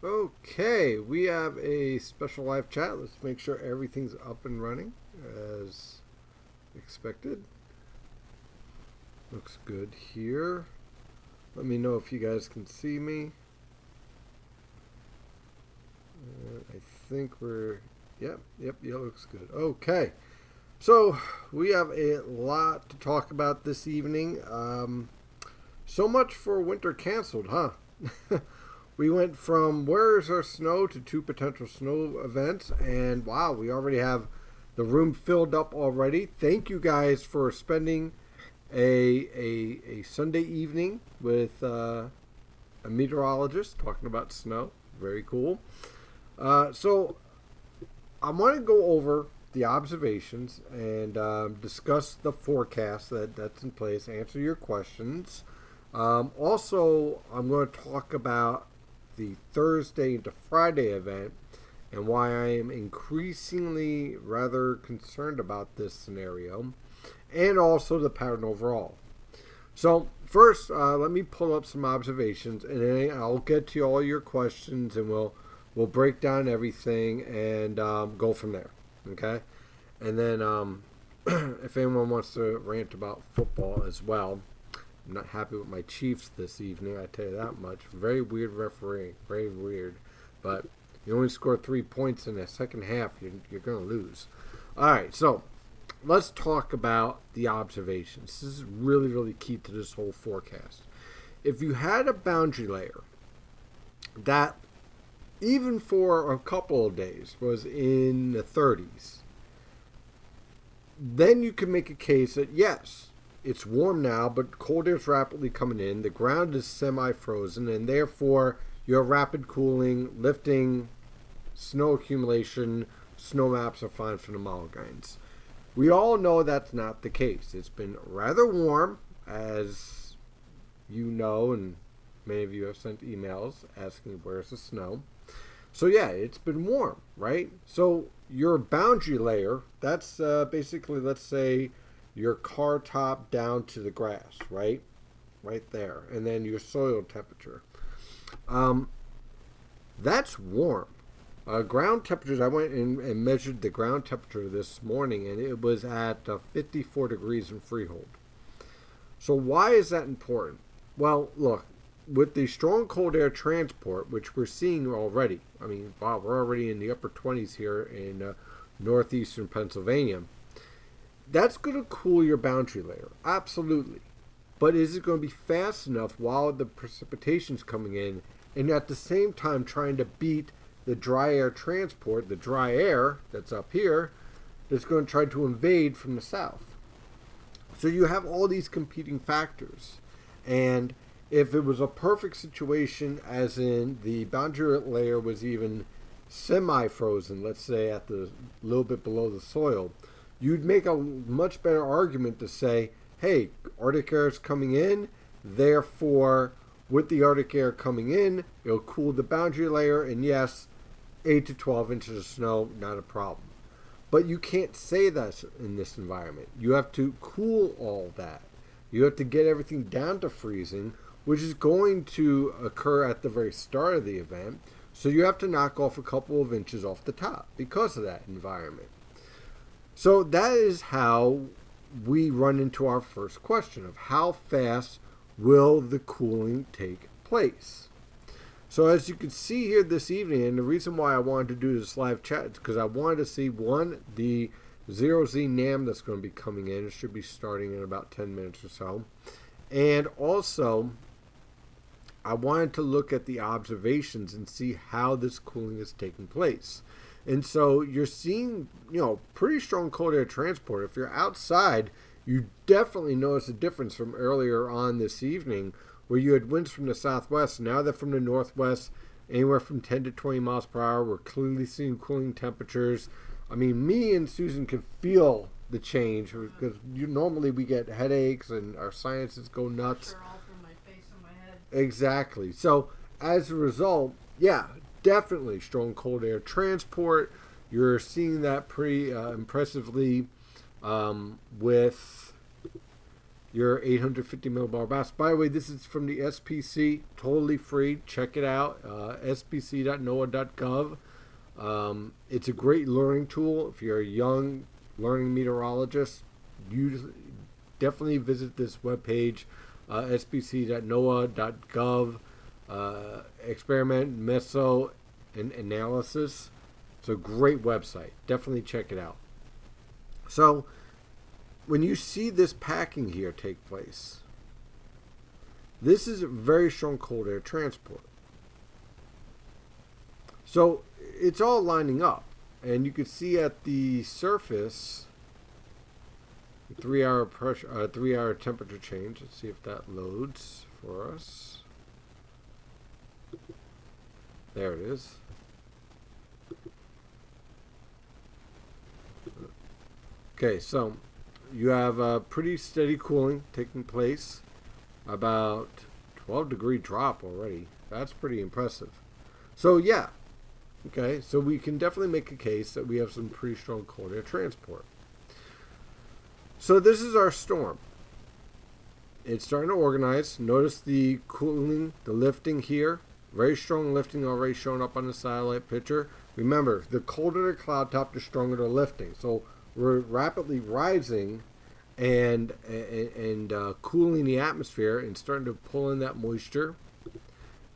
Okay, we have a special live chat. Let's make sure everything's up and running as expected. Looks good here. Let me know if you guys can see me. I think yep, looks good. Okay, so we have a lot to talk about this evening. So much for winter canceled, huh? We went from where's our snow to two potential snow events, and wow, we already have the room filled up already. Thank you guys for spending a Sunday evening with a meteorologist talking about snow. Very cool. So I want to go over the observations and discuss the forecast that's in place, answer your questions. Also, I'm going to talk about the Thursday into Friday event and why I am increasingly rather concerned about this scenario, and also the pattern overall. So first, let me pull up some observations, and then I'll get to all your questions, and we'll break down everything and go from there. Okay, and then if anyone wants to rant about football as well, I'm not happy with my Chiefs this evening, I tell you that much. Very weird refereeing, very weird. But you only score 3 points in the second half, you're going to lose. All right, so let's talk about the observations. This is really, really key to this whole forecast. If you had a boundary layer that, even for a couple of days, was in the 30s, then you can make a case that yes, it's warm now, but cold air is rapidly coming in. The ground is semi-frozen, and therefore your rapid cooling, lifting, snow accumulation, snow maps are fine for the monoclines. We all know that's not the case. It's been rather warm, as you know, and many of you have sent emails asking where's the snow. So yeah, it's been warm, right? So your boundary layer, that's basically, let's say, your car top down to the grass, right? Right there. And then your soil temperature. That's warm. Ground temperatures, I went and measured the ground temperature this morning, and it was at 54 degrees in Freehold. So why is that important? Well, look, with the strong cold air transport, which we're seeing already, I mean, wow, we're already in the upper 20s here in northeastern Pennsylvania. That's going to cool your boundary layer, absolutely. But is it going to be fast enough while the precipitation's coming in, and at the same time trying to beat the dry air transport, the dry air that's up here, that's going to try to invade from the south? So you have all these competing factors. And if it was a perfect situation, as in the boundary layer was even semi-frozen, let's say at the little bit below the soil, you'd make a much better argument to say, hey, Arctic air is coming in, therefore, with the Arctic air coming in, it'll cool the boundary layer, and yes, 8 to 12 inches of snow, not a problem. But you can't say that in this environment. You have to cool all that. You have to get everything down to freezing, which is going to occur at the very start of the event. So you have to knock off a couple of inches off the top because of that environment. So that is how we run into our first question of how fast will the cooling take place. So as you can see here this evening, and the reason why I wanted to do this live chat is because I wanted to see, one, the 0Z NAM that's going to be coming in. It should be starting in about 10 minutes or so. And also, I wanted to look at the observations and see how this cooling is taking place. And so you're seeing, pretty strong cold air transport. If you're outside, you definitely notice a difference from earlier on this evening where you had winds from the southwest. Now they're from the northwest, anywhere from 10 to 20 miles per hour. We're clearly seeing cooling temperatures. I mean, me and Susan can feel the change because normally we get headaches and our sinuses go nuts. All from my face and my head. Exactly. So as a result, yeah, definitely strong cold air transport. You're seeing that pretty impressively with your 850 millibar bass. By the way, this is from the SPC, totally free. Check it out, spc.noaa.gov. It's a great learning tool. If you're a young learning meteorologist, you definitely visit this webpage, spc.noaa.gov, experiment, meso, and analysis. It's a great website. Definitely check it out. So, when you see this packing here take place, this is a very strong cold air transport. So, it's all lining up. And you can see at the surface, 3-hour pressure, 3-hour temperature change. Let's see if that loads for us. There it is. Okay, so you have a pretty steady cooling taking place. About 12-degree drop already. That's pretty impressive. So yeah, okay, so we can definitely make a case that we have some pretty strong cold air transport. So this is our storm. It's starting to organize. Notice the cooling, the lifting here. Very strong lifting already showing up on the satellite picture. Remember, the colder the cloud top, the stronger the lifting. So we're rapidly rising and cooling the atmosphere and starting to pull in that moisture.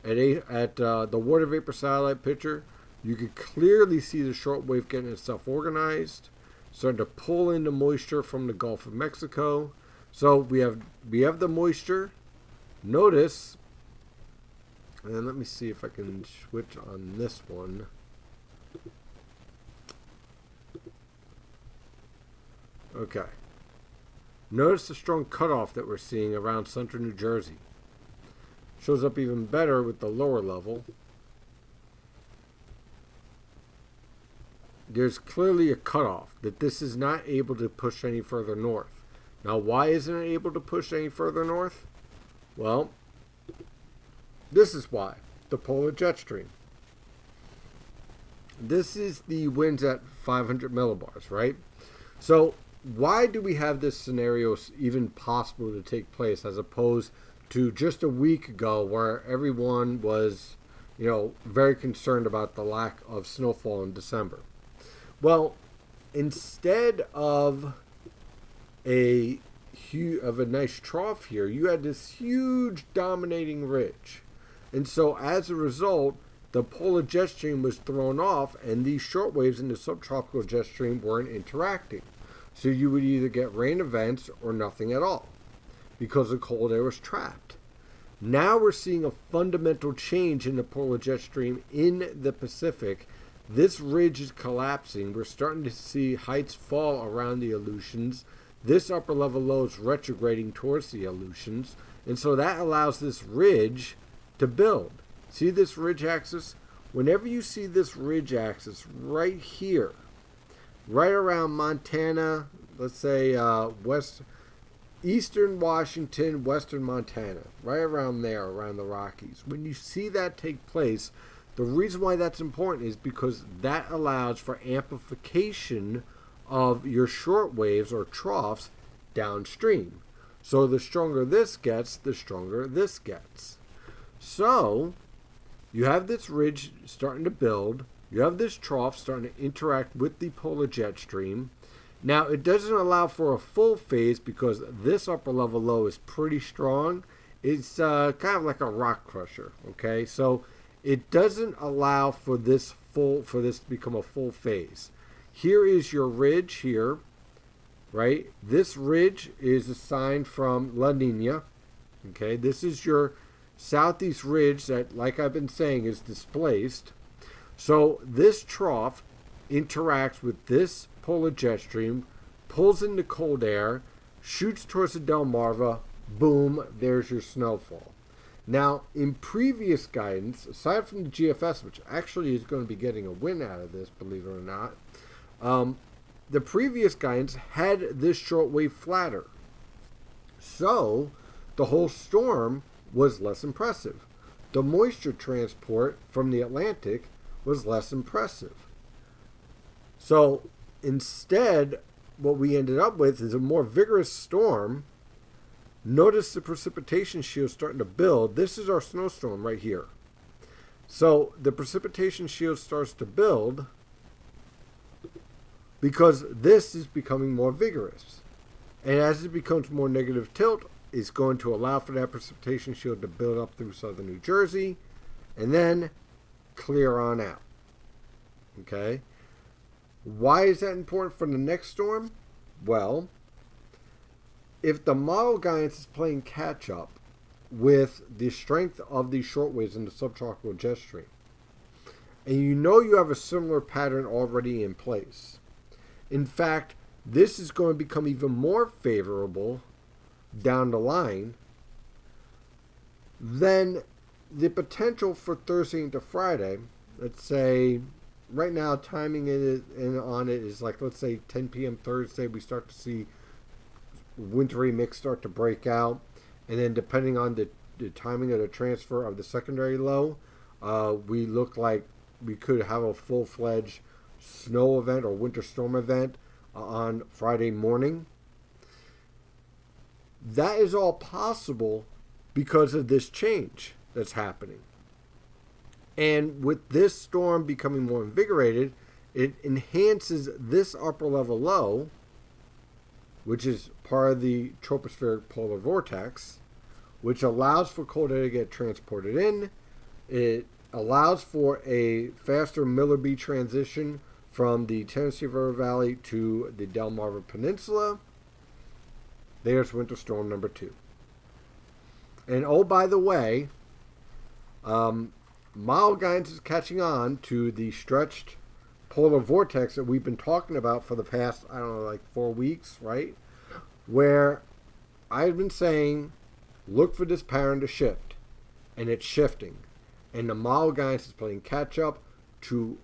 At the water vapor satellite picture, you can clearly see the shortwave getting itself organized, starting to pull in the moisture from the Gulf of Mexico. So we have the moisture. Notice, and let me see if I can switch on this one. Okay. Notice the strong cutoff that we're seeing around central New Jersey. Shows up even better with the lower level. There's clearly a cutoff that this is not able to push any further north. Now, why isn't it able to push any further north? Well, this is why. The polar jet stream. This is the winds at 500 millibars, right? So, why do we have this scenario even possible to take place as opposed to just a week ago where everyone was, very concerned about the lack of snowfall in December? Well, instead of a nice trough here, you had this huge dominating ridge. And so as a result, the polar jet stream was thrown off and these short waves in the subtropical jet stream weren't interacting. So you would either get rain events or nothing at all because the cold air was trapped. Now we're seeing a fundamental change in the polar jet stream in the Pacific. This ridge is collapsing. We're starting to see heights fall around the Aleutians. This upper level low is retrograding towards the Aleutians. And so that allows this ridge to build. See this ridge axis? Whenever you see this ridge axis right here, right around Montana, let's say eastern Washington, western Montana, right around there, around the Rockies. When you see that take place, the reason why that's important is because that allows for amplification of your short waves or troughs downstream. So the stronger this gets, the stronger this gets. So you have this ridge starting to build. You have this trough starting to interact with the polar jet stream. Now, it doesn't allow for a full phase because this upper level low is pretty strong. It's kind of like a rock crusher, okay? So it doesn't allow for this to become a full phase. Here is your ridge here, right? This ridge is a sign from La Nina, okay? This is your southeast ridge that, like I've been saying, is displaced. So this trough interacts with this polar jet stream, pulls in the cold air, shoots towards the Delmarva, boom, there's your snowfall. Now, in previous guidance, aside from the GFS, which actually is going to be getting a win out of this, believe it or not, the previous guidance had this shortwave flatter. So, the whole storm was less impressive. The moisture transport from the Atlantic was less impressive. So instead, what we ended up with is a more vigorous storm Notice the precipitation shield starting to build. This is our snowstorm right here. So the precipitation shield starts to build because this is becoming more vigorous. And as it becomes more negative tilt, it's going to allow for that precipitation shield to build up through southern New Jersey and then clear on out. Okay? Why is that important for the next storm? Well, if the model guidance is playing catch up with the strength of these short waves in the subtropical jet stream, and you know you have a similar pattern already in place. In fact, this is going to become even more favorable down the line. Then the potential for Thursday into Friday, let's say right now timing on it is like, let's say 10 p.m. Thursday, we start to see wintry mix start to break out. And then depending on the timing of the transfer of the secondary low, we look like we could have a full-fledged snow event or winter storm event on Friday morning. That is all possible because of this change that's happening. And with this storm becoming more invigorated, it enhances this upper level low, which is part of the tropospheric polar vortex, which allows for cold air to get transported in. It allows for a faster Miller-B transition from the Tennessee River Valley to the Delmarva Peninsula. There's winter storm number 2. And oh, by the way, model guidance is catching on to the stretched polar vortex that we've been talking about for the past, I don't know, like 4 weeks, right? Where I've been saying, look for this pattern to shift. And it's shifting. And the model guidance is playing catch up to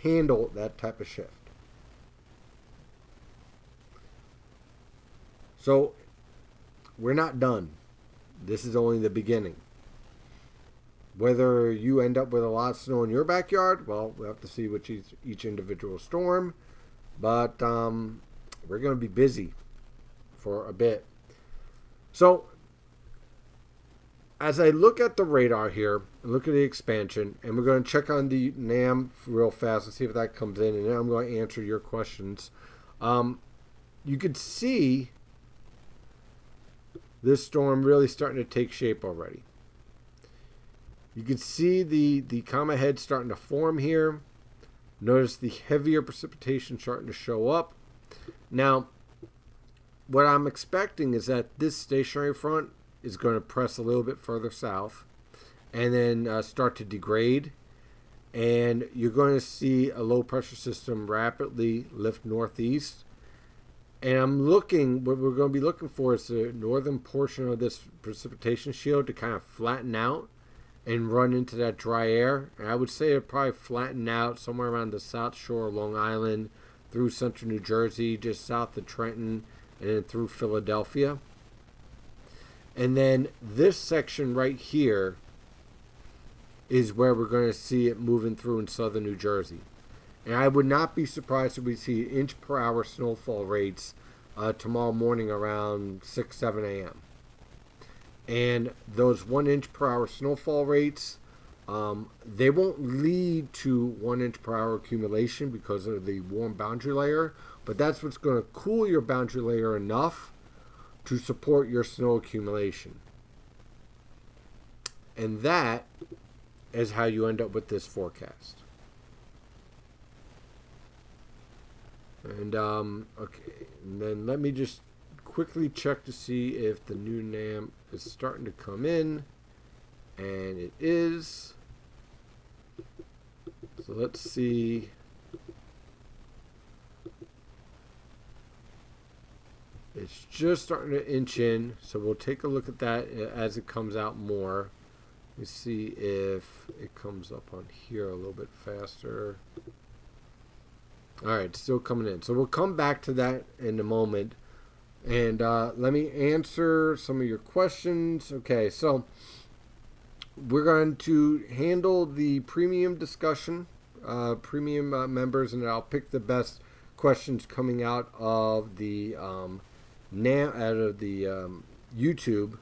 handle that type of shift. So we're not done. This is only the beginning. Whether you end up with a lot of snow in your backyard, well, we'll have to see with each individual storm. But we're going to be busy for a bit. So as I look at the radar here, and look at the expansion, and we're going to check on the NAM real fast and see if that comes in, and then I'm going to answer your questions. You could see this storm really starting to take shape already. You can see the comet head starting to form here. Notice the heavier precipitation starting to show up. Now, what I'm expecting is that this stationary front is going to press a little bit further south and then start to degrade. And you're going to see a low pressure system rapidly lift northeast. And I'm looking, what we're going to be looking for is the northern portion of this precipitation shield to kind of flatten out and run into that dry air. And I would say it'll probably flatten out somewhere around the south shore of Long Island, through central New Jersey, just south of Trenton, and then through Philadelphia. And then this section right here is where we're going to see it moving through in southern New Jersey. And I would not be surprised if we see inch per hour snowfall rates tomorrow morning around 6, 7 a.m. And those 1 inch per hour snowfall rates, they won't lead to 1 inch per hour accumulation because of the warm boundary layer, but that's what's going to cool your boundary layer enough to support your snow accumulation. And that is how you end up with this forecast. And okay, and then let me just quickly check to see if the new NAM is starting to come in, and it is. So let's see. It's just starting to inch in, so we'll take a look at that as it comes out more. Let me see if it comes up on here a little bit faster. All right, still coming in. So we'll come back to that in a moment. And let me answer some of your questions. Okay, so we're going to handle the premium discussion, premium members, and I'll pick the best questions coming out of the YouTube,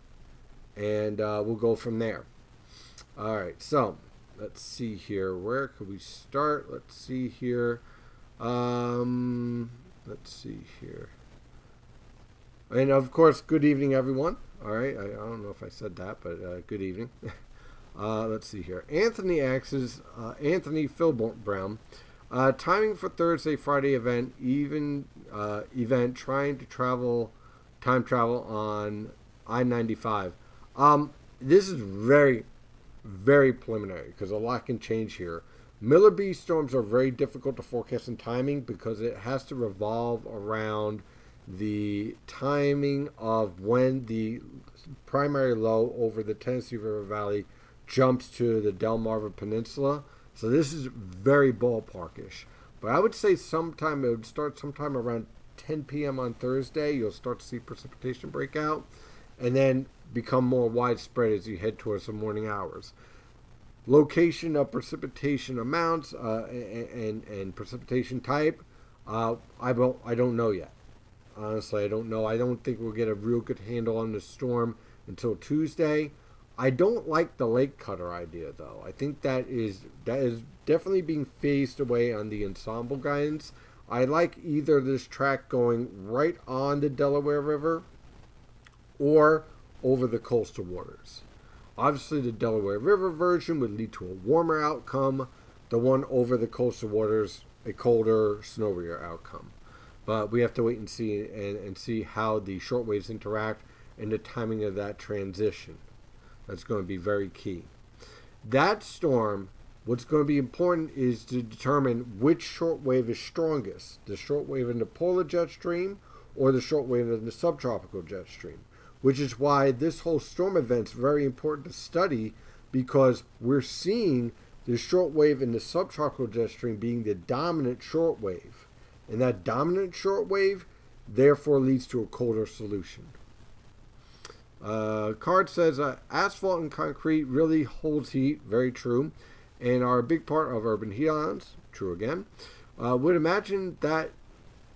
and we'll go from there. All right, so let's see here. Where could we start? Let's see here. Let's see here. And of course, good evening, everyone. All right, I don't know if I said that, but good evening. Let's see here. Anthony asks, Anthony Philbrown Brown, timing for Thursday, Friday event, event trying to time travel on I-95. This is very, very preliminary because a lot can change here. Miller B storms are very difficult to forecast in timing because it has to revolve around the timing of when the primary low over the Tennessee River Valley jumps to the Delmarva Peninsula. So this is very ballparkish. But I would say it would start sometime around 10 p.m. on Thursday. You'll start to see precipitation break out and then become more widespread as you head towards the morning hours. Location of precipitation amounts and precipitation type, I don't know yet. Honestly, I don't know. I don't think we'll get a real good handle on the storm until Tuesday. I don't like the lake cutter idea, though. I think that is definitely being phased away on the ensemble guidance. I like either this track going right on the Delaware River or over the coastal waters. Obviously, the Delaware River version would lead to a warmer outcome. The one over the coastal waters, a colder, snowier outcome. But we have to wait and see how the shortwaves interact and the timing of that transition. That's going to be very key. That storm, what's going to be important is to determine which shortwave is strongest, the shortwave in the polar jet stream or the shortwave in the subtropical jet stream, which is why this whole storm event is very important to study because we're seeing the shortwave in the subtropical jet stream being the dominant shortwave. And that dominant shortwave therefore leads to a colder solution. Card says asphalt and concrete really holds heat, very true, and are a big part of urban heat islands, true again. Would imagine that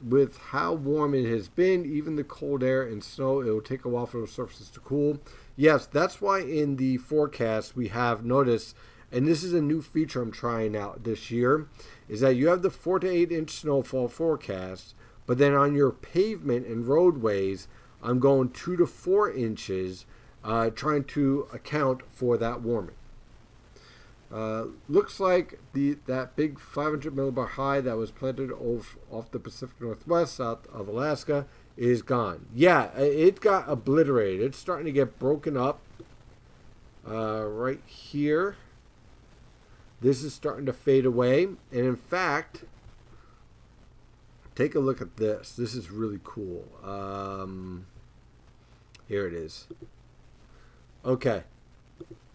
with how warm it has been, even the cold air and snow, it will take a while for those surfaces to cool. Yes, that's why in the forecast we have noticed, and this is a new feature I'm trying out this year, is that you have the 4 to 8 inch snowfall forecast, but then on your pavement and roadways, I'm going 2 to 4 inches, trying to account for that warming. Looks like that big 500 millibar high that was planted off the Pacific Northwest, south of Alaska, is gone. Yeah, it got obliterated. It's starting to get broken up right here. This is starting to fade away. And in fact, take a look at this. This is really cool. Here it is. Okay.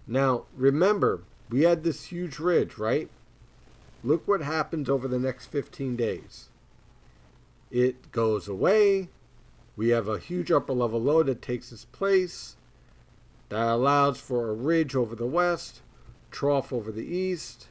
Now, remember, we had this huge ridge, right? Look what happens over the next 15 days. It goes away. We have a huge upper level low that takes its place. That allows for a ridge over the west, trough over the east.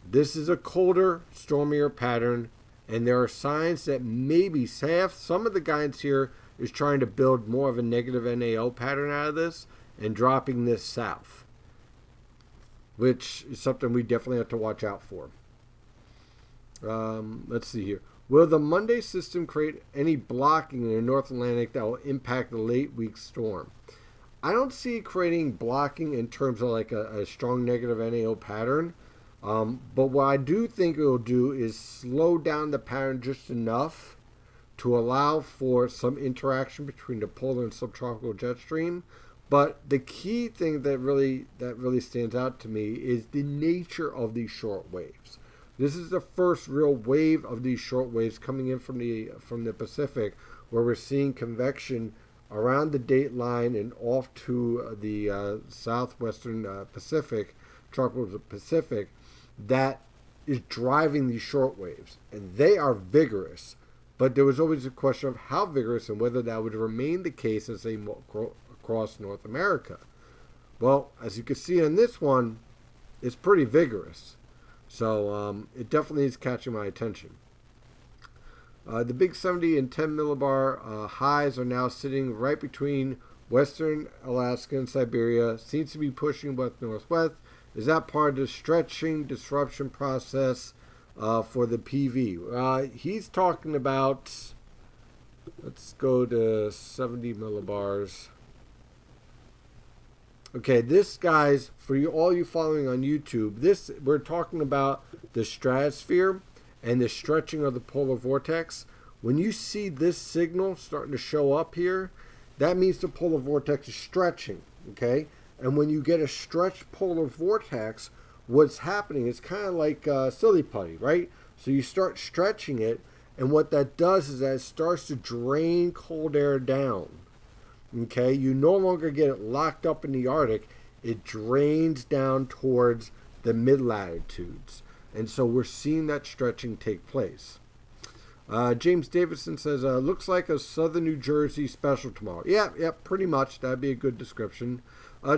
This is a colder, stormier pattern, and there are signs that maybe some of the guidance here is trying to build more of a negative NAO pattern out of this and dropping this south, which is something we definitely have to watch out for. Let's see here. Will the Monday system create any blocking in the North Atlantic that will impact the late week storm? I don't see it creating blocking in terms of like a strong negative NAO pattern. But what I do think it will do is slow down the pattern just enough to allow for some interaction between the polar and subtropical jet stream. But the key thing that really stands out to me is the nature of these short waves. This is the first real wave of these short waves coming in from the Pacific, where we're seeing convection around the date line and off to the southwestern Pacific, tropical Pacific, that is driving these short waves. And they are vigorous. But there was always a question of how vigorous and whether that would remain the case as they across North America. Well, as you can see on this one, it's pretty vigorous. So it definitely is catching my attention. The big 70 and 10 millibar highs are now sitting right between western Alaska and Siberia. Seems to be pushing west-northwest. Is that part of the stretching disruption process for the PV? He's talking about, let's go to 70 millibars. Okay, this, guys, for you, all you following on YouTube, this, we're talking about the stratosphere and the stretching of the polar vortex. When you see this signal starting to show up here, that means the polar vortex is stretching, okay? And when you get a stretched polar vortex, what's happening is kind of like silly putty, right? So you start stretching it, and what that does is that it starts to drain cold air down, okay? You no longer get it locked up in the Arctic. It drains down towards the mid-latitudes. And so we're seeing that stretching take place. James Davidson says, looks like a southern New Jersey special tomorrow. Yeah, pretty much. That'd be a good description.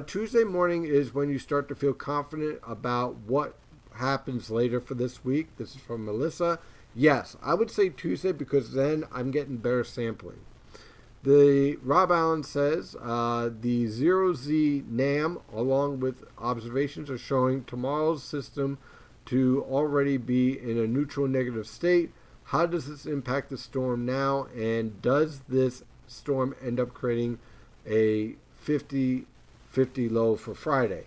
Tuesday morning is when you start to feel confident about what happens later for this week. This is from Melissa. Yes, I would say Tuesday because then I'm getting better sampling. Rob Allen says, the 0Z NAM along with observations are showing tomorrow's system to already be in a neutral negative state. How does this impact the storm now? And does this storm end up creating a 50-50 low for Friday?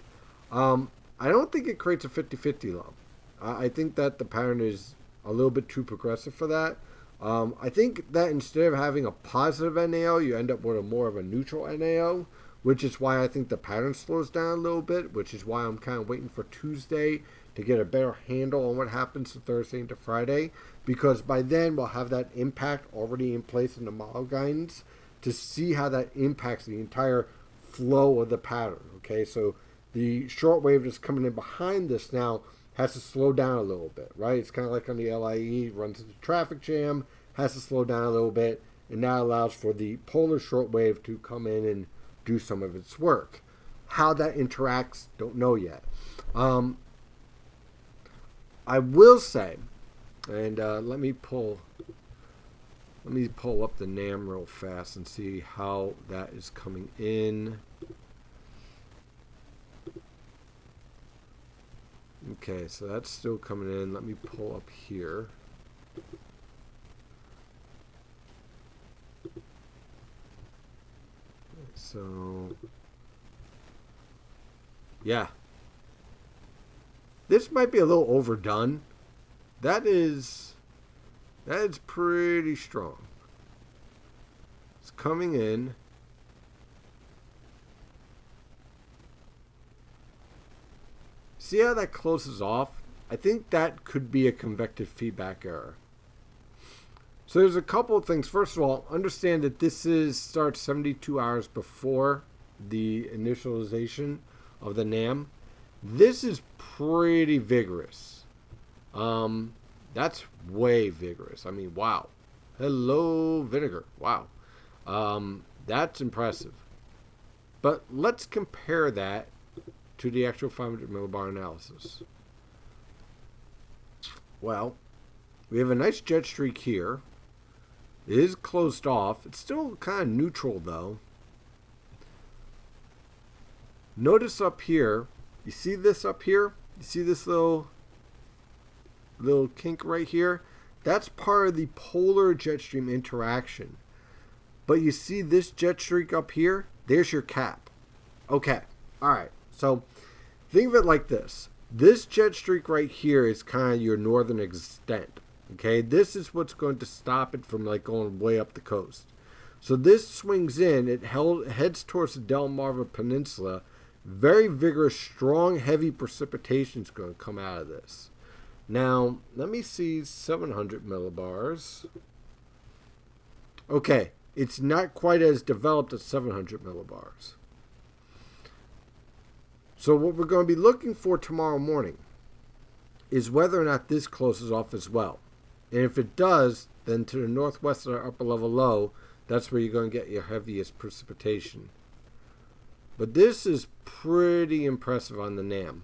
I don't think it creates a 50-50 low. I think that the pattern is a little bit too progressive for that. I think that instead of having a positive NAO, you end up with more of a neutral NAO, which is why I think the pattern slows down a little bit, which is why I'm kind of waiting for Tuesday to get a better handle on what happens to Thursday into Friday, because by then we'll have that impact already in place in the model guidance to see how that impacts the entire flow of the pattern. Okay, so the short wave that's coming in behind this now has to slow down a little bit, right? It's kind of like on the LIE, runs into traffic jam, has to slow down a little bit, and that allows for the polar short wave to come in and do some of its work. How that interacts, don't know yet. I will say, and let me pull up the NAM real fast and see how that is coming in. Okay, so that's still coming in. Let me pull up here. So, yeah. This might be a little overdone. That is pretty strong. It's coming in. See how that closes off? I think that could be a convective feedback error. So there's a couple of things. First of all, understand that this starts 72 hours before the initialization of the NAM. This is pretty vigorous. That's way vigorous. I mean, wow. Hello, vinegar. Wow. That's impressive. But let's compare that to the actual 500 millibar analysis. Well, we have a nice jet streak here. It is closed off. It's still kind of neutral though. Notice up here, you see this up here? You see this little kink right here? That's part of the polar jet stream interaction. But you see this jet streak up here? There's your cap. Okay, all right. So think of it like this. This jet streak right here is kind of your northern extent. Okay, this is what's going to stop it from like going way up the coast. So this swings in, it heads towards the Delmarva Peninsula. Very vigorous, strong, heavy precipitation is going to come out of this. Now, let me see 700 millibars. Okay, it's not quite as developed as 700 millibars. So what we're going to be looking for tomorrow morning is whether or not this closes off as well. And if it does, then to the northwest of our upper level low, that's where you're going to get your heaviest precipitation. But this is pretty impressive on the NAM.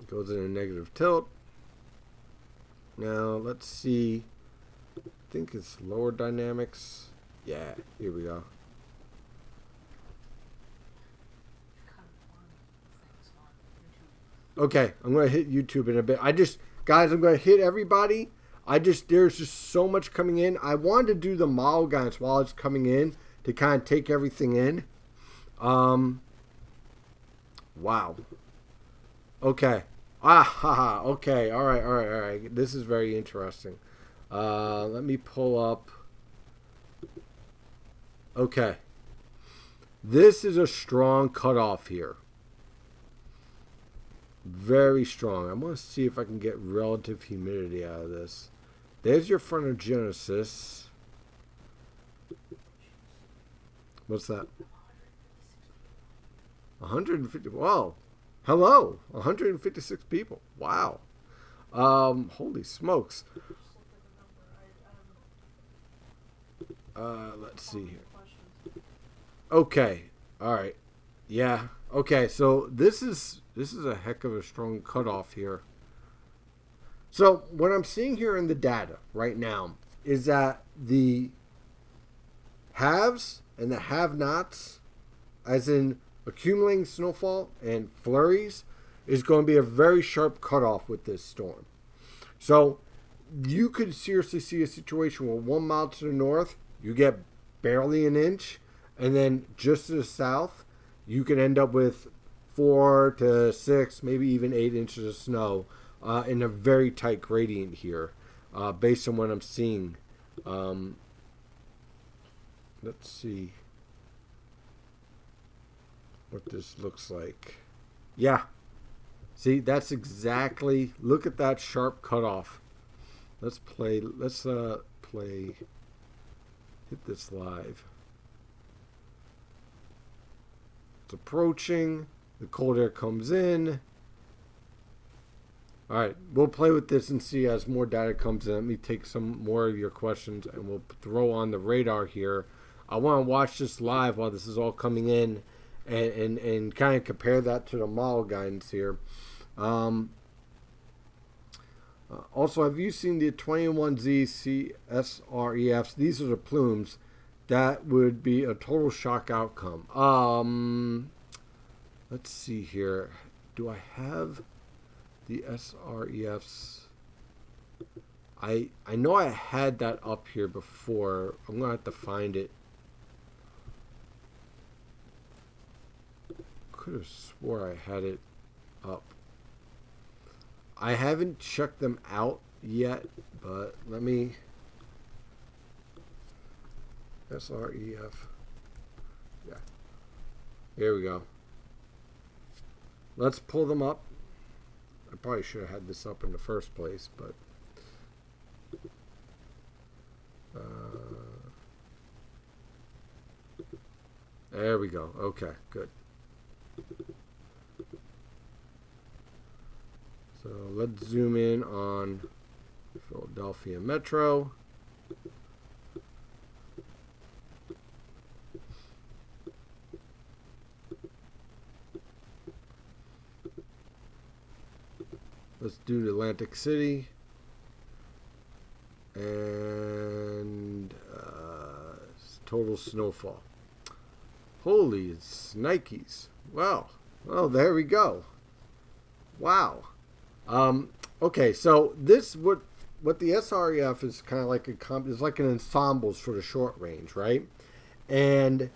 It goes in a negative tilt. Now, let's see. I think it's lower dynamics. Yeah, here we go. Okay, I'm going to hit YouTube in a bit. Guys, I'm going to hit everybody. There's just so much coming in. I wanted to do the model guidance while it's coming in to kind of take everything in. Wow. Okay. Okay. All right. This is very interesting. Let me pull up. Okay. This is a strong cutoff here. Very strong. I'm going to see if I can get relative humidity out of this. There's your frontogenesis. What's that? 150. Whoa. Hello. 156 people. Wow. Holy smokes. Let's see here. Okay. All right. Yeah. Okay. So this is a heck of a strong cutoff here. So what I'm seeing here in the data right now is that the haves and the have-nots, as in accumulating snowfall and flurries, is going to be a very sharp cutoff with this storm. So you could seriously see a situation where 1 mile to the north, you get barely an inch, and then just to the south, you can end up with 4 to 6, maybe even 8 inches of snow in a very tight gradient here, based on what I'm seeing. Let's see what this looks like. Yeah. See, that's exactly, look at that sharp cutoff. Let's play, hit this live. It's approaching. The cold air comes in. All right, we'll play with this and see as more data comes in. Let me take some more of your questions and we'll throw on the radar here. I want to watch this live while this is all coming in and kind of compare that to the model guidance here. Also, have you seen the 21Z CSREFs? These are the plumes. That would be a total shock outcome. Let's see here. Do I have the SREFs? I know I had that up here before. I'm going to have to find it. Could have swore I had it up. I haven't checked them out yet, but let me... SREF. Yeah. Here we go. Let's pull them up. I probably should have had this up in the first place, but... there we go. Okay, good. So let's zoom in on Philadelphia Metro. Let's do Atlantic City. And total snowfall. Holy snikes. Wow. Oh, there we go. Wow. Okay, so this what the SREF is kind of like is like an ensembles for the short range, right? And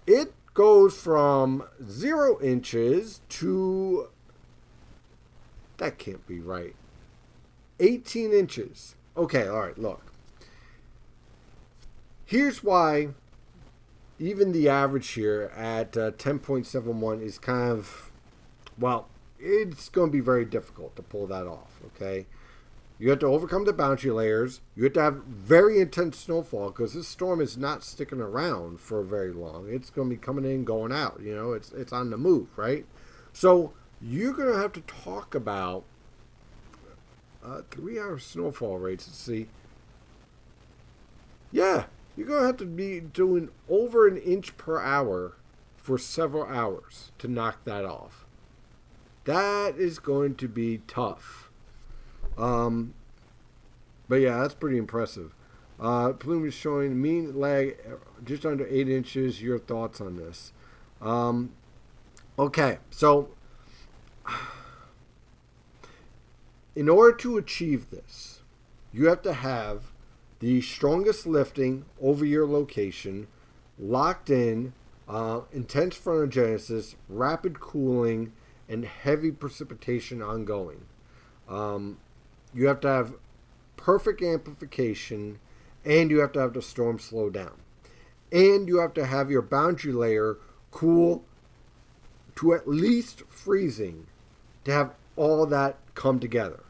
it goes from 0 inches to, that can't be right, 18 inches. Okay, all right, look. Here's why even the average here at 10.71 is kind of, well, it's going to be very difficult to pull that off, okay? You have to overcome the boundary layers. You have to have very intense snowfall because this storm is not sticking around for very long. It's going to be coming in, going out. You know, it's on the move, right? So you're going to have to talk about 3-hour snowfall rates. Let's see. Yeah, you're going to have to be doing over an inch per hour for several hours to knock that off. That is going to be tough. But yeah, that's pretty impressive. Plume is showing mean lag just under 8 inches. Your thoughts on this? Um, okay, so in order to achieve this, you have to have the strongest lifting over your location, locked in, intense frontogenesis, rapid cooling, and heavy precipitation ongoing. Um, you have to have perfect amplification, and you have to have the storm slow down. And you have to have your boundary layer cool to at least freezing to have all that come together.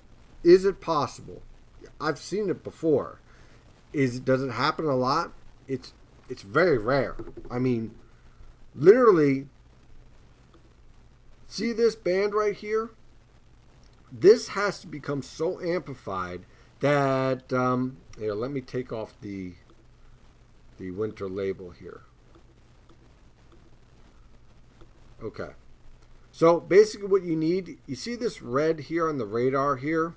Is it possible? I've seen it before. Does it happen a lot? It's very rare. I mean, literally, see this band right here? This has to become so amplified that here, let me take off the winter label here. Okay. So basically what you need, you see this red here on the radar here?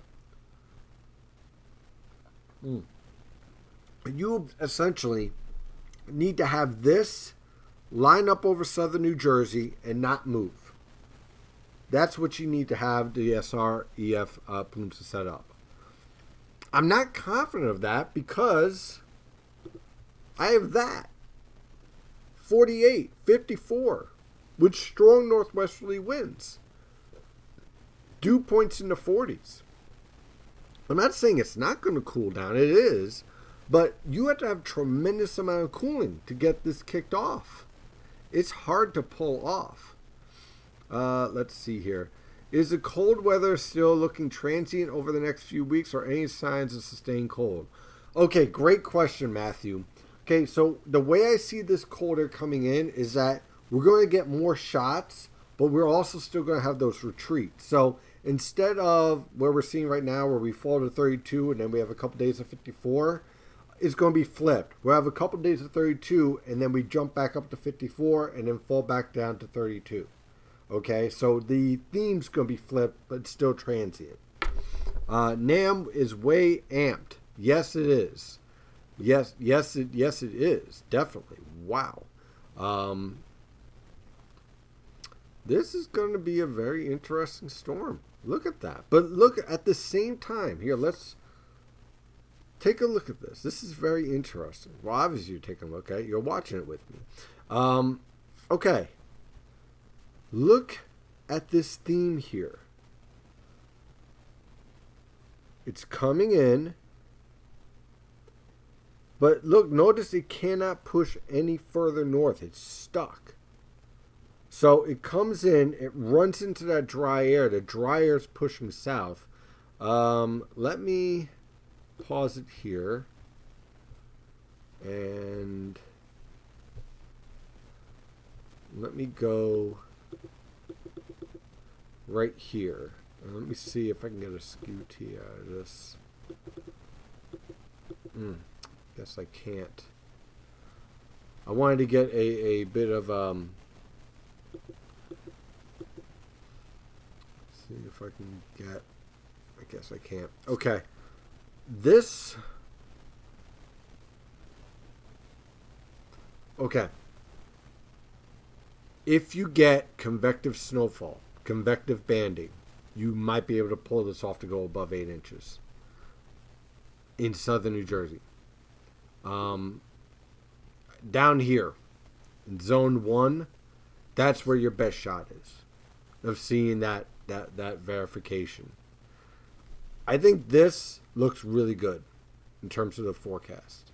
You essentially need to have this line up over southern New Jersey and not move. That's what you need to have the SREF plumes to set up. I'm not confident of that because I have that 48, 54 with strong northwesterly winds. Dew points in the 40s. I'm not saying it's not going to cool down. It is. But you have to have tremendous amount of cooling to get this kicked off. It's hard to pull off. Let's see here. Is the cold weather still looking transient over the next few weeks or any signs of sustained cold? Okay, great question, Matthew. Okay, so the way I see this cold air coming in is that we're going to get more shots, but we're also still going to have those retreats. So instead of where we're seeing right now where we fall to 32 and then we have a couple days of 54, it's going to be flipped. We'll have a couple days of 32 and then we jump back up to 54 and then fall back down to 32. Okay, so the theme's going to be flipped, but still transient. NAM is way amped. Yes, it is. Yes, it is. Definitely. Wow. This is going to be a very interesting storm. Look at that. But look at the same time. Here, let's take a look at this. This is very interesting. Well, obviously you're taking a look at it. You're watching it with me. Okay. Look at this theme here. It's coming in. But look, notice it cannot push any further north. It's stuck. So it comes in, it runs into that dry air. The dry air is pushing south. Let me pause it here. And let me go right here. Let me see if I can get a skew T out of this. Guess I can't. I wanted to get a bit of see if I can get. I guess I can't. Okay. This. Okay. If you get convective snowfall, convective banding, you might be able to pull this off to go above 8 inches in southern New Jersey. Down here in zone 1, that's where your best shot is of seeing that verification. I think this looks really good in terms of the forecast.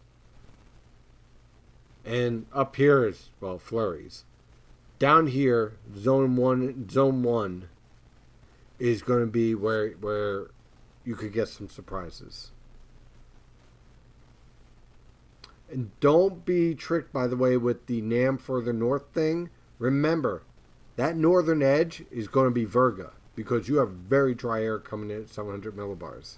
And up here is, well, flurries. Down here, zone 1 is going to be where you could get some surprises. And don't be tricked, by the way, with the NAM further north thing. Remember, that northern edge is going to be Virga because you have very dry air coming in at 700 millibars.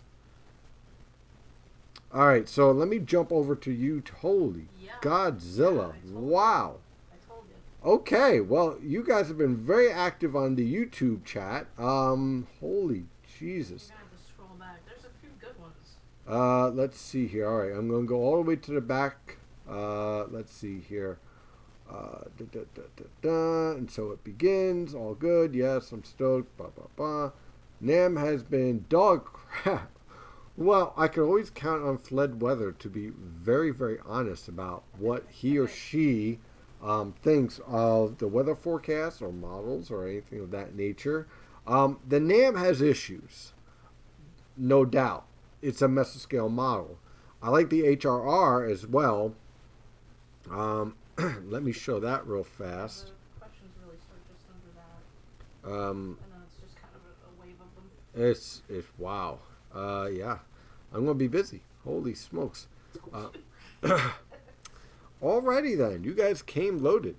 All right, so let me jump over to you. Holy Godzilla. Wow. I told you. Okay, well, you guys have been very active on the YouTube chat. Holy Jesus. You're gonna have to scroll back. There's a few good ones. Let's see here. All right, I'm going to go all the way to the back. Let's see here. Da, da, da, da, da. And so it begins. All good. Yes, I'm stoked. Blah, blah, blah. Nam has been dog crap. Well, I can always count on Fled Weather to be very, very honest about what he or she thinks of the weather forecast or models or anything of that nature. The NAM has issues, no doubt. It's a mesoscale model. I like the HRR as well. Let me show that real fast. The questions really start just under that. Um, And then it's just kind of a wave of them. it's wow. Yeah, I'm gonna be busy. Holy smokes! Alrighty then, you guys came loaded.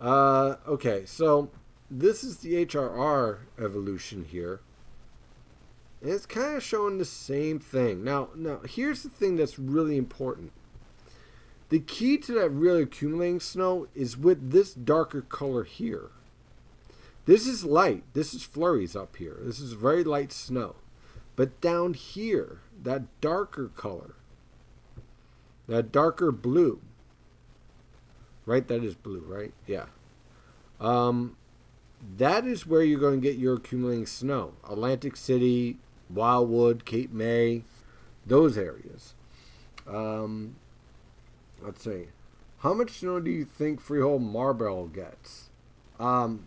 Okay, so this is the HRR evolution here. And it's kind of showing the same thing. Now, here's the thing that's really important. The key to that really accumulating snow is with this darker color here. This is light. This is flurries up here. This is very light snow. But down here, that darker color, that darker blue, right? That is blue, right? Yeah. That is where you're going to get your accumulating snow. Atlantic City, Wildwood, Cape May, those areas. Let's see. How much snow do you think Freehold Marbell gets? 1-2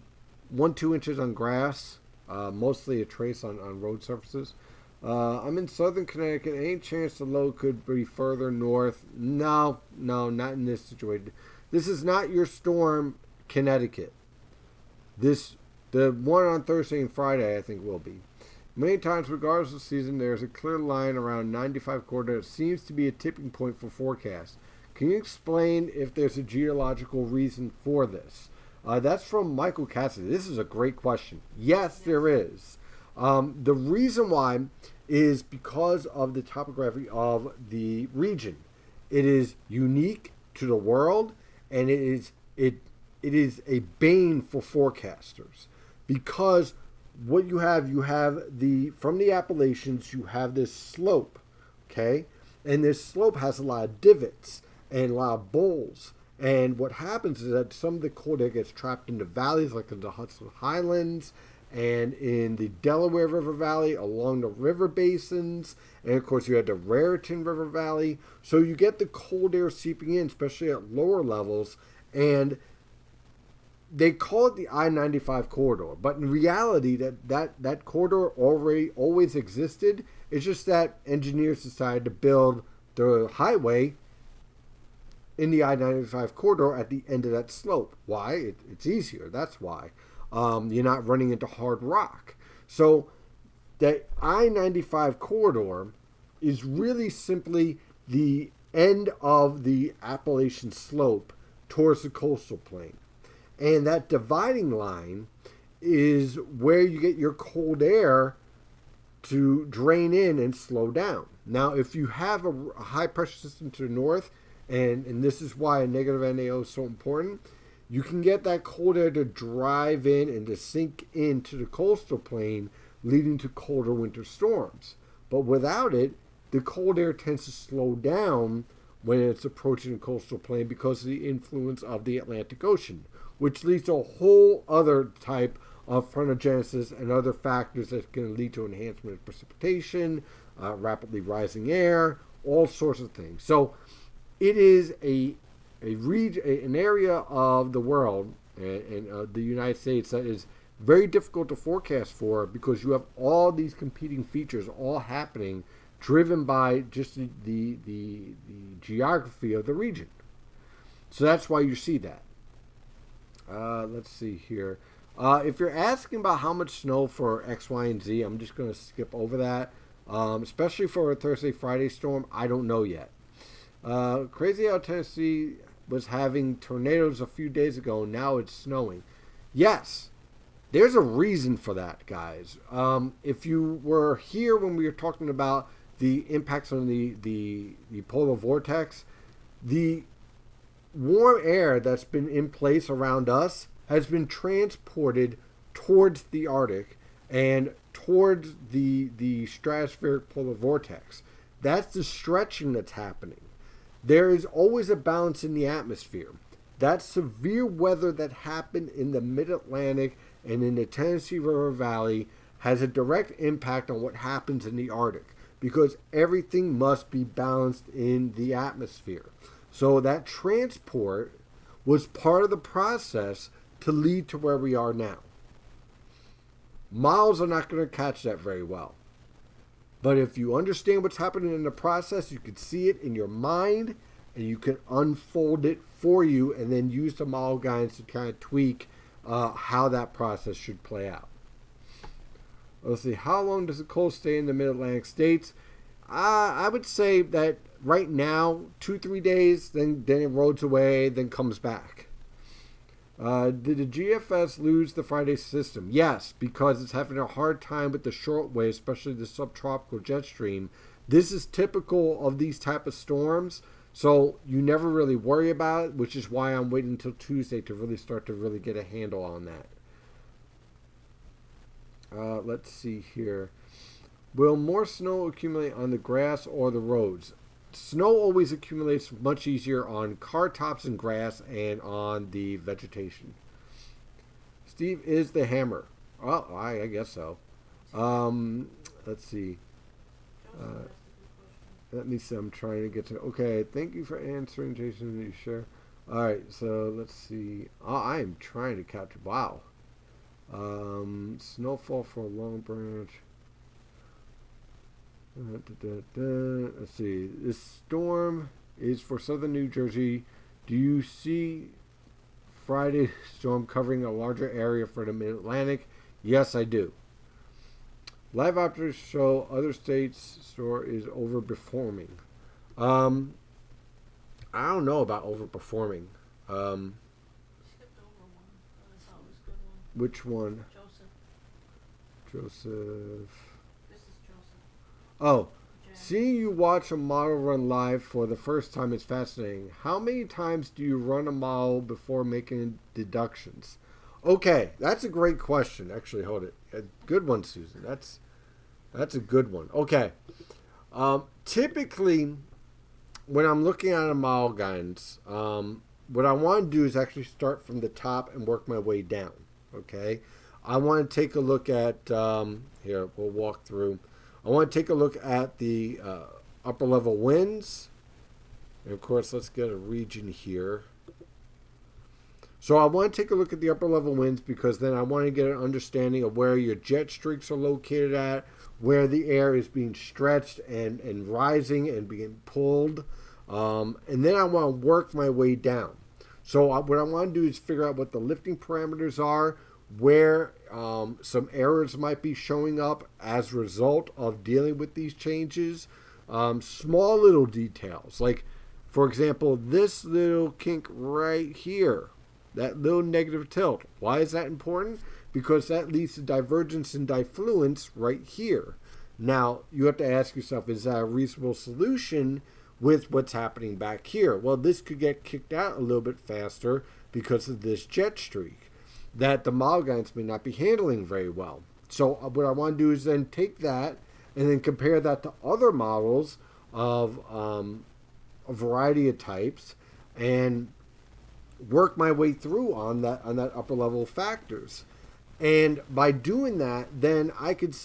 inches on grass, mostly a trace on road surfaces. I'm in southern Connecticut. Any chance the low could be further north? No, not in this situation. This is not your storm, Connecticut. The one on Thursday and Friday, I think, will be. Many times, regardless of season, there's a clear line around 95 quarter that seems to be a tipping point for forecasts. Can you explain if there's a geological reason for this? That's from Michael Cassidy. This is a great question. Yes, there is. The reason why is because of the topography of the region. It is unique to the world, and it is a bane for forecasters because what you have from the Appalachians, you have this slope, okay, and this slope has a lot of divots and a lot of bowls. And what happens is that some of the cold air gets trapped in the valleys, like in the Hudson Highlands and in the Delaware River Valley, along the river basins. And of course, you had the Raritan River Valley. So you get the cold air seeping in, especially at lower levels. And they call it the I-95 corridor. But in reality, that corridor always existed. It's just that engineers decided to build the highway in the I-95 corridor at the end of that slope. Why? It's easier. That's why. You're not running into hard rock. So the I-95 corridor is really simply the end of the Appalachian slope towards the coastal plain. And that dividing line is where you get your cold air to drain in and slow down. Now, if you have a high pressure system to the north, and this is why a negative NAO is so important, you can get that cold air to drive in and to sink into the coastal plain, leading to colder winter storms. But without it, the cold air tends to slow down when it's approaching the coastal plain because of the influence of the Atlantic Ocean, which leads to a whole other type of frontogenesis and other factors that can lead to enhancement of precipitation, rapidly rising air, all sorts of things. So it is an area of the world and the United States that is very difficult to forecast for because you have all these competing features all happening, driven by just the geography of the region. So that's why you see that. Let's see here. If you're asking about how much snow for X, Y, and Z, I'm just going to skip over that. Especially for a Thursday, Friday storm, I don't know yet. Crazy how Tennessee was having tornadoes a few days ago. Now it's snowing. Yes, there's a reason for that, guys. If you were here when we were talking about the impacts on the polar vortex, the warm air that's been in place around us has been transported towards the Arctic and towards the stratospheric polar vortex. That's the stretching that's happening. There is always a balance in the atmosphere. That severe weather that happened in the mid-Atlantic and in the Tennessee River Valley has a direct impact on what happens in the Arctic, because everything must be balanced in the atmosphere. So that transport was part of the process to lead to where we are now. Models are not going to catch that very well. But if you understand what's happening in the process, you can see it in your mind and you can unfold it for you and then use the model guidance to kind of tweak how that process should play out. Let's see, how long does the cold stay in the mid-Atlantic states? I would say that right now, 2-3 days, then it roads away, then comes back. Did the GFS lose the Friday system? Yes, because it's having a hard time with the short wave, especially the subtropical jet stream. This is typical of these type of storms, so you never really worry about it, which is why I'm waiting until Tuesday to really start to really get a handle on that. Let's see here. Will more snow accumulate on the grass or the roads? Snow always accumulates much easier on car tops and grass and on the vegetation. Steve is the hammer. Well, I guess so. Let's see. Let me see. I'm trying to get to. Okay, thank you for answering, Jason. You sure? All right. So let's see. Oh, I am trying to catch. Wow. Snowfall for a long branch. Let's see. This storm is for southern New Jersey. Do you see Friday storm covering a larger area for the mid-Atlantic? Yes, I do. Live optics show other states' store is overperforming. I don't know about overperforming. Skipped over one. I thought it was a good one. Which one? Joseph. This is Joseph. Oh, Jan. seeing you watch a model run live for the first time is fascinating. How many times do you run a model before making deductions? Okay, that's a great question. Actually, hold it. A good one, Susan. That's a good one. Okay. Typically, when I'm looking at a model guidance, what I want to do is actually start from the top and work my way down. Okay. I want to take a look at, here, we'll walk through. I want to take a look at the upper level winds. And of course, let's get a region here. So I want to take a look at the upper level winds because then I want to get an understanding of where your jet streaks are located at, where the air is being stretched and rising and being pulled. And then I want to work my way down. So what I want to do is figure out what the lifting parameters are, where some errors might be showing up as a result of dealing with these changes. Small little details, like, for example, this little kink right here, that little negative tilt. Why is that important? Because that leads to divergence and diffluence right here. Now, you have to ask yourself, is that a reasonable solution with what's happening back here? Well, this could get kicked out a little bit faster because of this jet streak that the model guidance may not be handling very well. So what I want to do is then take that and then compare that to other models of a variety of types and work my way through on that upper level factors. And by doing that, then I could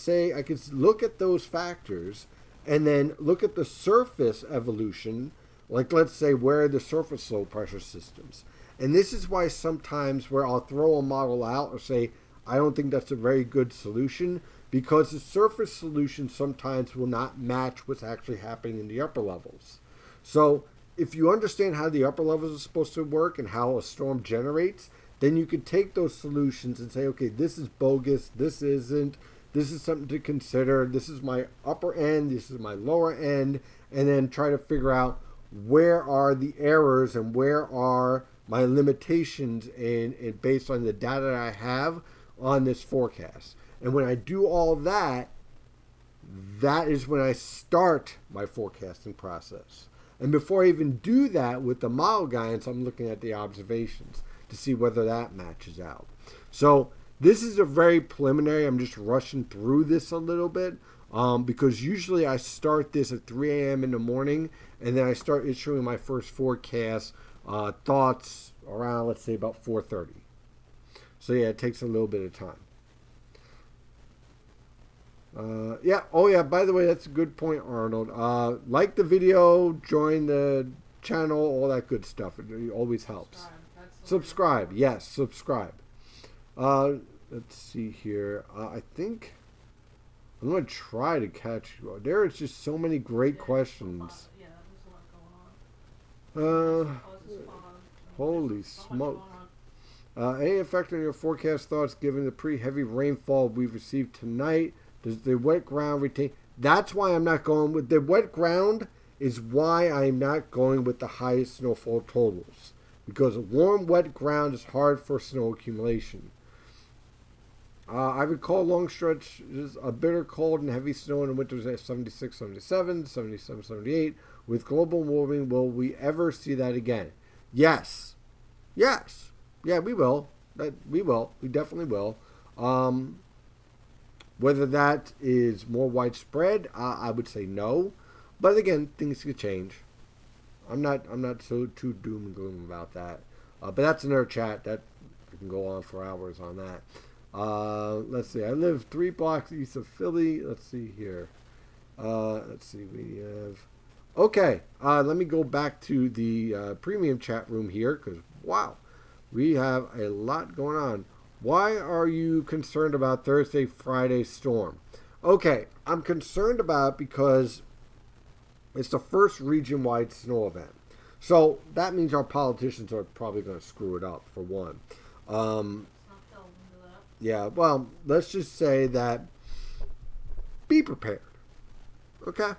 look at those factors and then look at the surface evolution, like let's say where are the surface low pressure systems. And this is why sometimes where I'll throw a model out or say, I don't think that's a very good solution, because the surface solution sometimes will not match what's actually happening in the upper levels. So if you understand how the upper levels are supposed to work and how a storm generates, then you can take those solutions and say, okay, this is bogus, this isn't, this is something to consider, this is my upper end, this is my lower end, and then try to figure out where are the errors and where are my limitations in based on the data that I have on this forecast. And when I do all that, that is when I start my forecasting process. And before I even do that with the model guidance, I'm looking at the observations to see whether that matches out. So This is a very preliminary. I'm just rushing through this a little bit because usually I start this at 3 a.m. in the morning, and then I start issuing my first forecast thoughts around, let's say, about 4:30. So yeah, it takes a little bit of time. Yeah. Oh yeah. By the way, that's a good point, Arnold. Like the video, join the channel, all that good stuff. It always helps. Subscribe. Yes, subscribe. Uh, let's see here. I think I'm gonna try to catch you. There is just so many great questions. Yeah, there's a lot going on. Uh, Causes fog. holy There's so much smoke. going on. Any effect on your forecast thoughts given the pretty-heavy rainfall we've received tonight? Does the wet ground retain? That's why I'm not going with the wet ground. Is why I'm not going with the highest snowfall totals, because warm, wet ground is hard for snow accumulation. I recall long stretches of bitter cold and heavy snow in the winters at 76, 77, 77, 78. With global warming, will we ever see that again? Yes. Yes. Yeah, we will. We will. We definitely will. Whether that is more widespread, I would say no. But again, things could change. I'm not so too doom and gloom about that. But that's another chat that I can go on for hours on that. Let's see. I live 3 blocks east of Philly. Let's see here. Let's see. We have. Okay. Let me go back to the premium chat room here because wow, we have a lot going on. Why are you concerned about Thursday, Friday storm? Okay, I'm concerned about it because it's the first region-wide snow event. So that means our politicians are probably going to screw it up, for one. Yeah, well, let's just say that be prepared. Okay?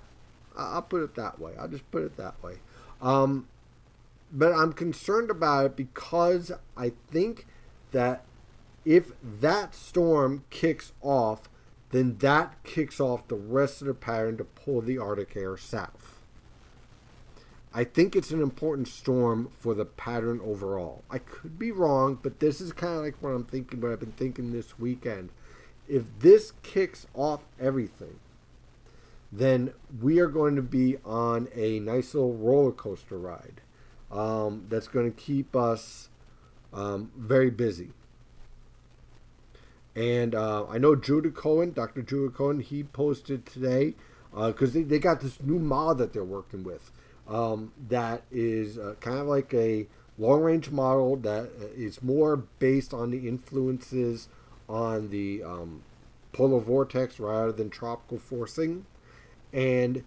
I'll put it that way. I'll just put it that way. But I'm concerned about it because I think that if that storm kicks off, then that kicks off the rest of the pattern to pull the Arctic air south. I think it's an important storm for the pattern overall. I could be wrong, but this is kind of like what I'm thinking, what I've been thinking this weekend. If this kicks off everything, then we are going to be on a nice little roller coaster ride that's going to keep us very busy. And I know Judah Cohen, Dr. Judah Cohen, he posted today because they got this new model that they're working with that is kind of like a long-range model that is more based on the influences on the polar vortex rather than tropical forcing. And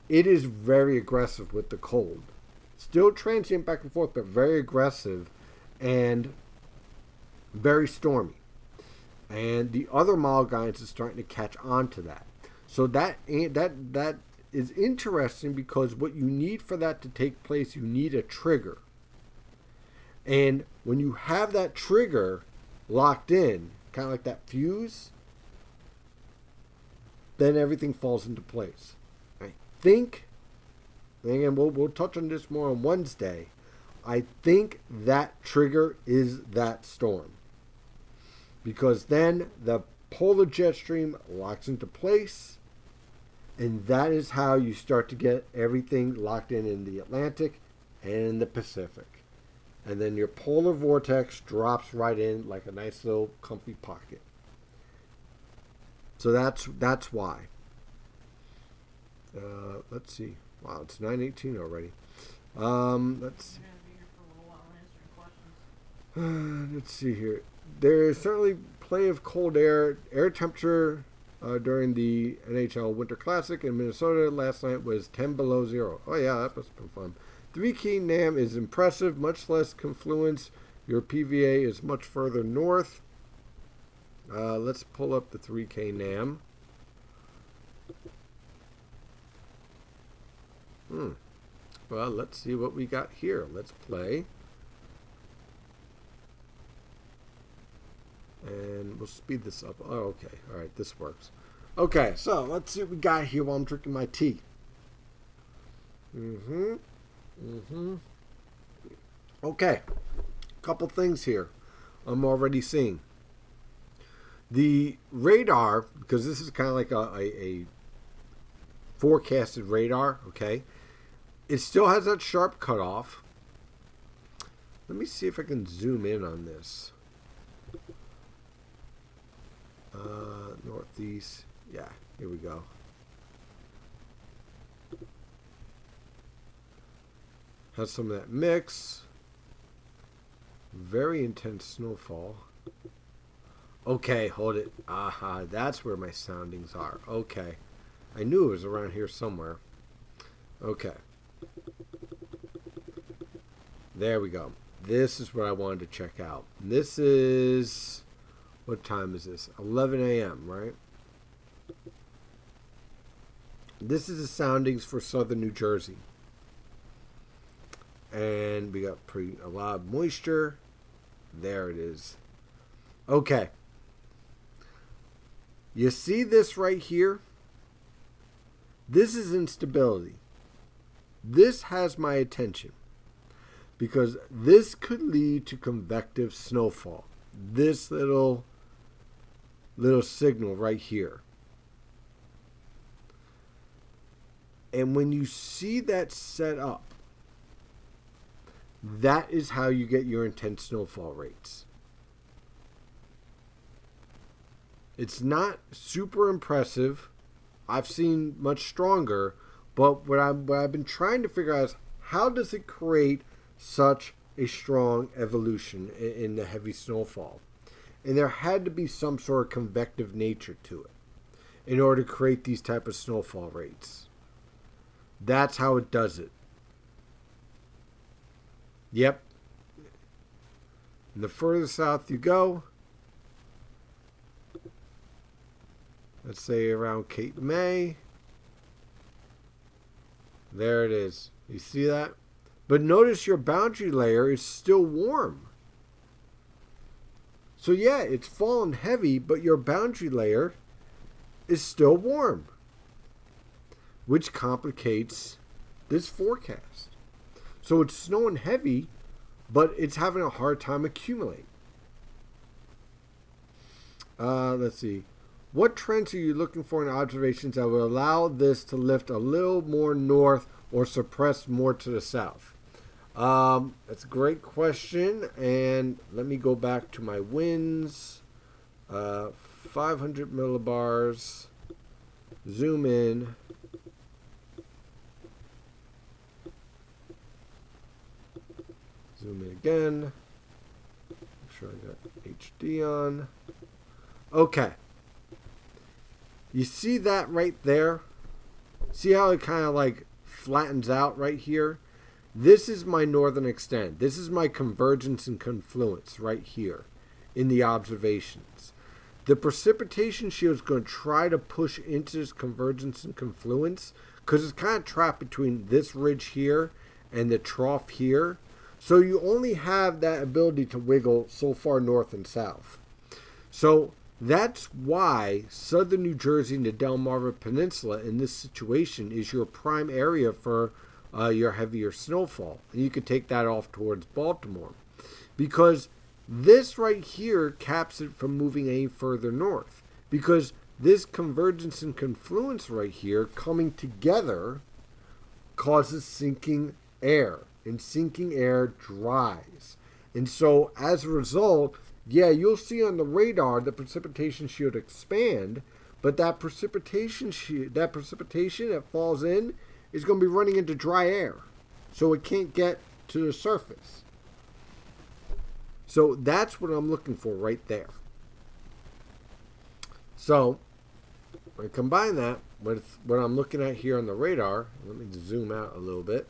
it is very aggressive with the cold. Still transient back and forth, but very aggressive and very stormy. And the other model guidance is starting to catch on to that. So that is interesting because what you need for that to take place, you need a trigger. And when you have that trigger locked in, kind of like that fuse, then everything falls into place. I think, and again, we'll touch on this more on Wednesday. I think that trigger is that storm. Because then the polar jet stream locks into place, and that is how you start to get everything locked in the Atlantic and in the Pacific. And then your polar vortex drops right in like a nice little comfy pocket. So that's why. Let's see. Wow, it's 9:18 already. Let's let's see here. There is certainly plenty of cold air temperature during the NHL Winter Classic in Minnesota. Last night was 10 below zero. Oh yeah, that must have been fun. 3 Key NAM is impressive, much less confluence. Your PVA is much further north. Let's pull up the 3K NAM. Well, let's see what we got here. Let's play. And we'll speed this up. Oh, okay. All right, this works. Okay, so let's see what we got here while I'm drinking my tea. Okay, couple things here I'm already seeing. The radar, because this is kind of like a forecasted radar, okay, it still has that sharp cutoff. Let me see if I can zoom in on this. Northeast. Yeah, here we go. Has some of that mix. Very intense snowfall. Okay, hold it. Aha, that's where my soundings are. Okay. I knew it was around here somewhere. Okay. There we go. This is what I wanted to check out. This is... What time is this? 11 a.m., right? This is the soundings for southern New Jersey. And we got a lot of moisture. There it is. Okay. You see this right here? This is instability. This has my attention because this could lead to convective snowfall. This little signal right here. And when you see that set up, that is how you get your intense snowfall rates. It's not super impressive. I've seen much stronger, but what I've been trying to figure out is how does it create such a strong evolution in the heavy snowfall? And there had to be some sort of convective nature to it in order to create these type of snowfall rates. That's how it does it. Yep. And the further south you go, let's say around Cape May, there it is. You see that? But notice your boundary layer is still warm. So yeah, it's fallen heavy, but your boundary layer is still warm, which complicates this forecast. So it's snowing heavy, but it's having a hard time accumulating. Let's see. What trends are you looking for in observations that will allow this to lift a little more north or suppress more to the south? That's a great question. And let me go back to my winds. 500 millibars. Zoom in. Zoom in again. Make sure I got HD on. Okay. You see that right there? See how it kind of like flattens out right here? This is my northern extent. This is my convergence and confluence right here in the observations. The precipitation shield is going to try to push into this convergence and confluence because it's kind of trapped between this ridge here and the trough here. So you only have that ability to wiggle so far north and south. So that's why southern New Jersey and the Delmarva Peninsula in this situation is your prime area for your heavier snowfall. And you could take that off towards Baltimore. Because this right here caps it from moving any further north. Because this convergence and confluence right here coming together causes sinking air. And sinking air dries. And so as a result, yeah, you'll see on the radar the precipitation shield expand, but that precipitation that falls in is going to be running into dry air. So it can't get to the surface. So that's what I'm looking for right there. So I combine that with what I'm looking at here on the radar. Let me zoom out a little bit.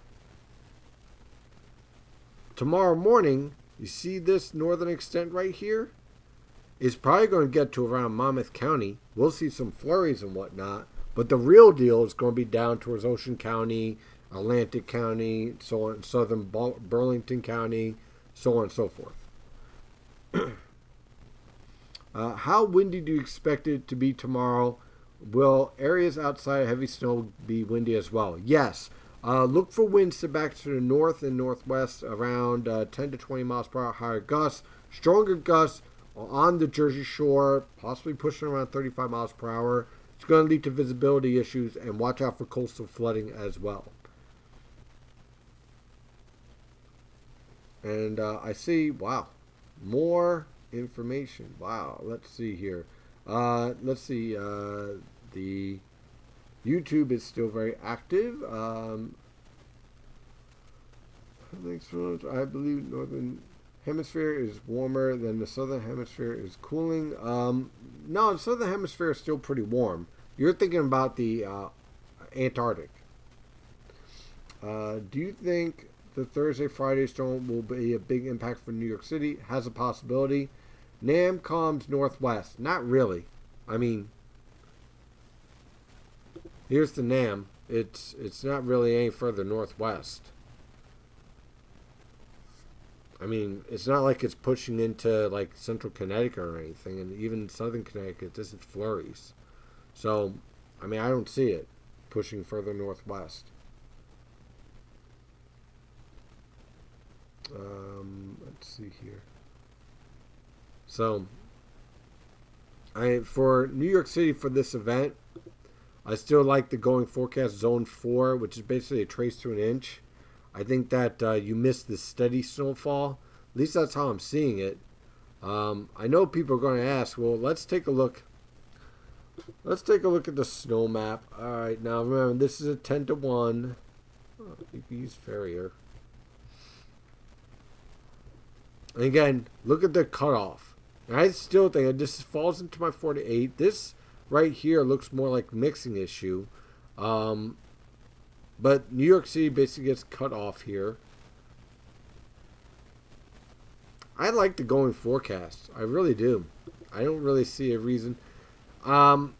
Tomorrow morning, you see this northern extent right here? It's probably going to get to around Monmouth County. We'll see some flurries and whatnot. But the real deal is going to be down towards Ocean County, Atlantic County, so on, southern Burlington County, so on and so forth. How windy do you expect it to be tomorrow? Will areas outside of heavy snow be windy as well? Yes. Look for winds to back to the north and northwest around 10 to 20 miles per hour higher gusts. Stronger gusts on the Jersey Shore, possibly pushing around 35 miles per hour. It's going to lead to visibility issues, and watch out for coastal flooding as well. And I see, wow, more information. Wow, let's see here. Let's see. The YouTube is still very active. I believe northern hemisphere is warmer than the southern hemisphere is cooling. No, the southern hemisphere is still pretty warm. You're thinking about the Antarctic. Do you think the Thursday Friday storm will be a big impact for New York City? Has a possibility. NAM comes northwest. Not really. I mean, here's the NAM. It's not really any further northwest. I mean, it's not like it's pushing into like central Connecticut or anything, and even southern Connecticut, this is flurries. So, I mean, I don't see it pushing further northwest. Let's see here. So, for New York City for this event, I still like the going forecast zone 4, which is basically a trace to an inch. I think that you missed the steady snowfall. At least that's how I'm seeing it. I know people are going to ask, well, let's take a look. Let's take a look at the snow map. All right, now remember, this is a 10 to 1. Oh, you can use Farrier. And again, look at the cutoff. And I still think this falls into my 4 to 8. This right here looks more like mixing issue. But New York City basically gets cut off here. I like the going forecast. I really do. I don't really see a reason. The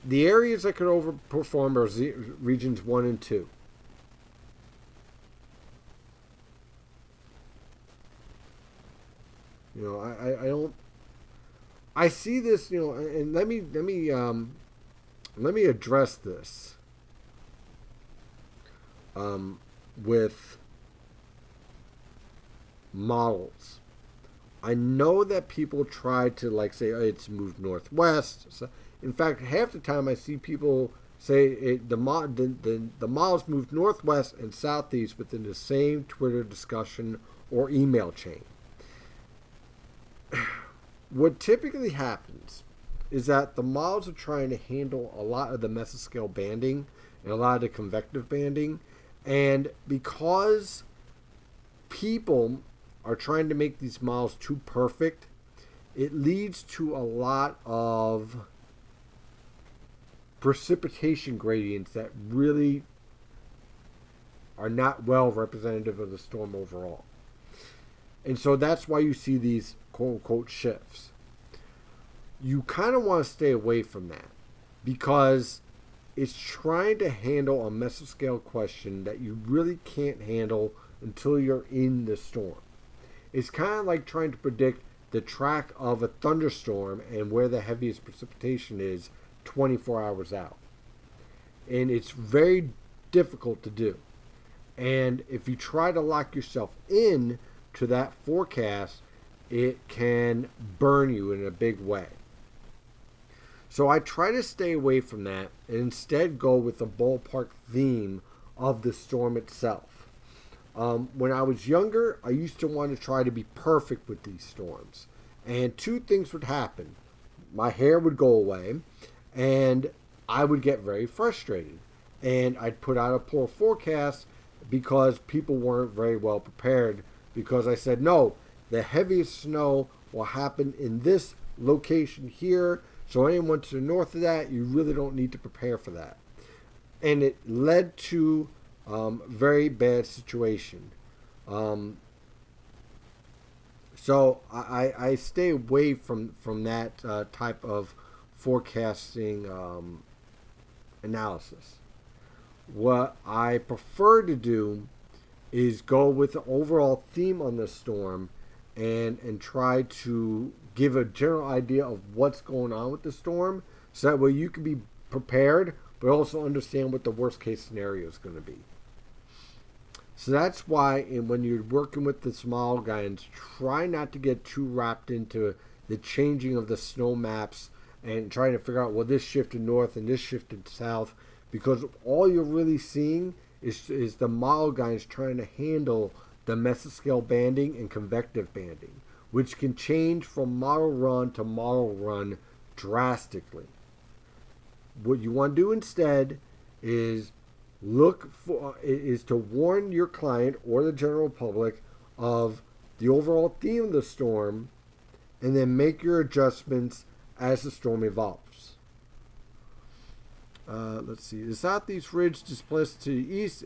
areas that could overperform are regions 1 and 2. You know, I don't. I see this. You know, and let me address this. With models. I know that people try to like say, oh, it's moved northwest. So, in fact, half the time I see people say the models moved northwest and southeast within the same Twitter discussion or email chain. What typically happens is that the models are trying to handle a lot of the mesoscale banding and a lot of the convective banding. And because people are trying to make these models too perfect, it leads to a lot of precipitation gradients that really are not well representative of the storm overall. And so that's why you see these quote-unquote shifts. You kind of want to stay away from that because it's trying to handle a mesoscale question that you really can't handle until you're in the storm. It's kind of like trying to predict the track of a thunderstorm and where the heaviest precipitation is 24 hours out. And it's very difficult to do. And if you try to lock yourself in to that forecast, it can burn you in a big way. So I try to stay away from that and instead go with the ballpark theme of the storm itself. When I was younger, I used to want to try to be perfect with these storms. And two things would happen. My hair would go away, and I would get very frustrated. And I'd put out a poor forecast because people weren't very well prepared, because I said, no, the heaviest snow will happen in this location here. So anyone to the north of that, you really don't need to prepare for that. And it led to very bad situation. So I stay away from that type of forecasting analysis. What I prefer to do is go with the overall theme on the storm and try to give a general idea of what's going on with the storm, so that way you can be prepared but also understand what the worst case scenario is going to be. So that's why when you're working with the small guys, try not to get too wrapped into the changing of the snow maps and trying to figure out, well, this shifted north and this shifted south, because all you're really seeing is the model guys trying to handle the mesoscale banding and convective banding, which can change from model run to model run drastically. What you want to do instead is to warn your client or the general public of the overall theme of the storm, and then make your adjustments as the storm evolves. Let's see. The southeast ridge displaced to the east.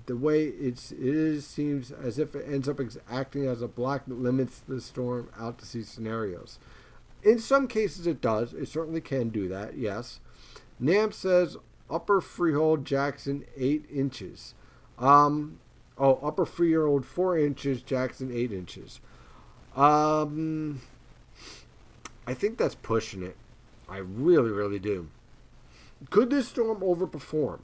The way it is seems as if it ends up acting as a block that limits the storm out to sea scenarios. In some cases, it does. It certainly can do that. Yes. NAM says upper freehold Jackson 8 inches. Upper freehold 4 inches, Jackson 8 inches. I think that's pushing it. I really, really do. Could this storm overperform?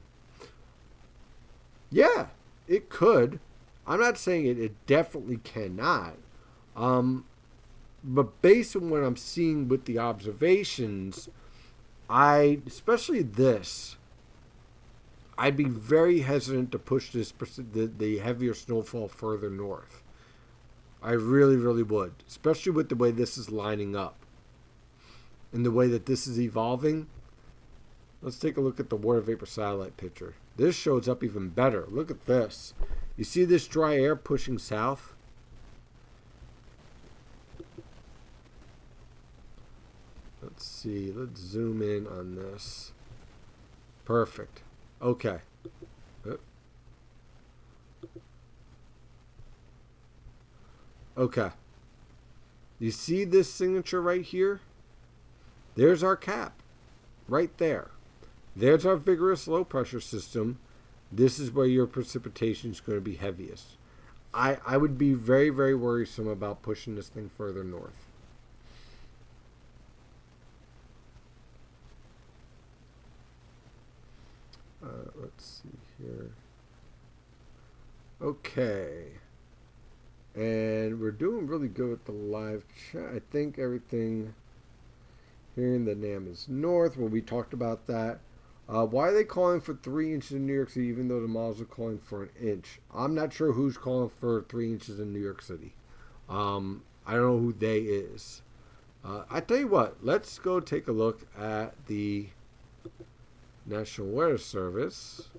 Yeah, it could. I'm not saying it definitely cannot. But based on what I'm seeing with the observations, especially this, I'd be very hesitant to push the heavier snowfall further north. I really, really would, especially with the way this is lining up and the way that this is evolving. Let's take a look at the water vapor satellite picture. This shows up even better. Look at this. You see this dry air pushing south? Let's see. Let's zoom in on this. Perfect. Okay. Okay. You see this signature right here? There's our cap. Right there. There's our vigorous low pressure system. This is where your precipitation is going to be heaviest. I would be very, very worrisome about pushing this thing further north. Let's see here. Okay. And we're doing really good with the live chat. I think everything here in the NAM is north. Well, we talked about that. Why are they calling for 3 inches in New York City even though the models are calling for an inch? I'm not sure who's calling for 3 inches in New York City. I don't know who they is. I tell you what, let's go take a look at the National Weather Service.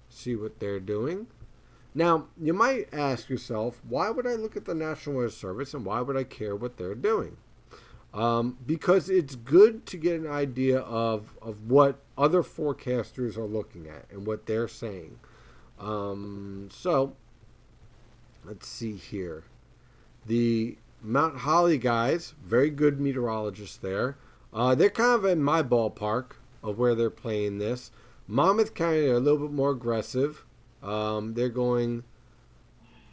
See what they're doing. Now, you might ask yourself, why would I look at the National Weather Service and why would I care what they're doing? Because it's good to get an idea of what other forecasters are looking at and what they're saying. So, let's see here. The Mount Holly guys, very good meteorologists there. They're kind of in my ballpark of where they're playing this. Monmouth County are a little bit more aggressive. They're going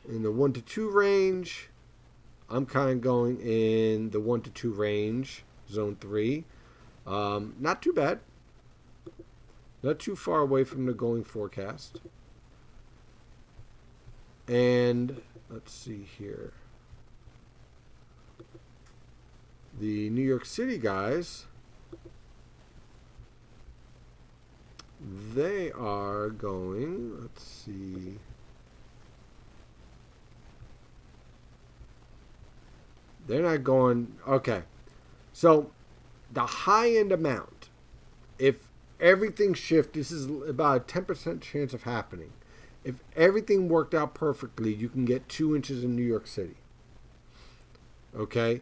in the 1 to 2 range. I'm kind of going in the 1 to 2 range, zone 3. Not too bad. Not too far away from the going forecast. And let's see here. The New York City guys, they are going, let's see. They're not going, okay. So the high end amount, if everything shifts, this is about a 10% chance of happening. If everything worked out perfectly, you can get 2 inches in New York City. Okay?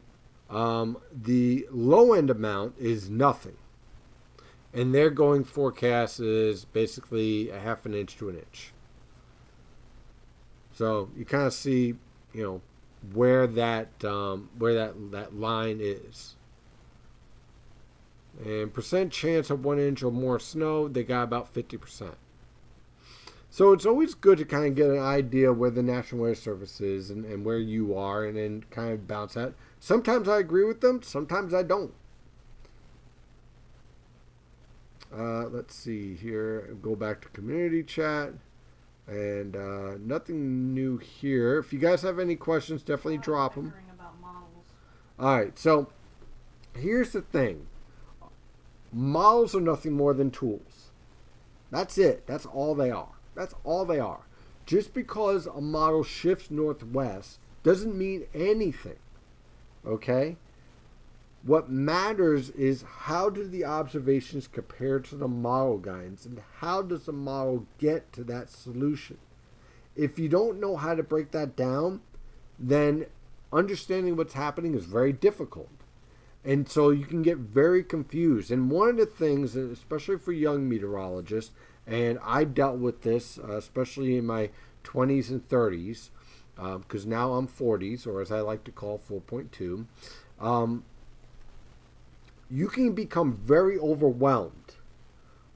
The low end amount is nothing. And their going forecast is basically a half an inch to an inch. So you kind of see, where that line is. And percent chance of 1 inch or more snow, they got about 50%. So it's always good to kind of get an idea where the National Weather Service is and where you are, and then kind of bounce that. Sometimes I agree with them, sometimes I don't. Let's see here. Go back to community chat. And nothing new here. If you guys have any questions, definitely drop them. About models. All right. So Here's the thing. Models are nothing more than tools. That's it. That's all they are. That's all they are. Just because a model shifts northwest doesn't mean anything. Okay? What matters is how do the observations compare to the model guidance and how does the model get to that solution? If you don't know how to break that down, then understanding what's happening is very difficult. And so you can get very confused. And one of the things, especially for young meteorologists, and I dealt with this, especially in my 20s and 30s, because now I'm 40s, or as I like to call 4.2, you can become very overwhelmed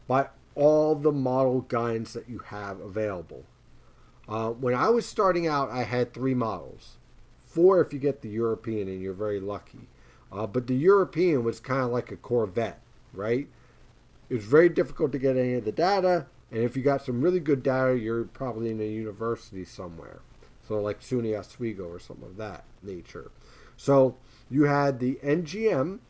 by all the model guidance that you have available. When I was starting out, I had 3 models. 4 if you get the European, and you're very lucky. But the European was kind of like a Corvette, right? It was very difficult to get any of the data, and if you got some really good data, you're probably in a university somewhere. So like SUNY Oswego or something of that nature. So you had the NGM,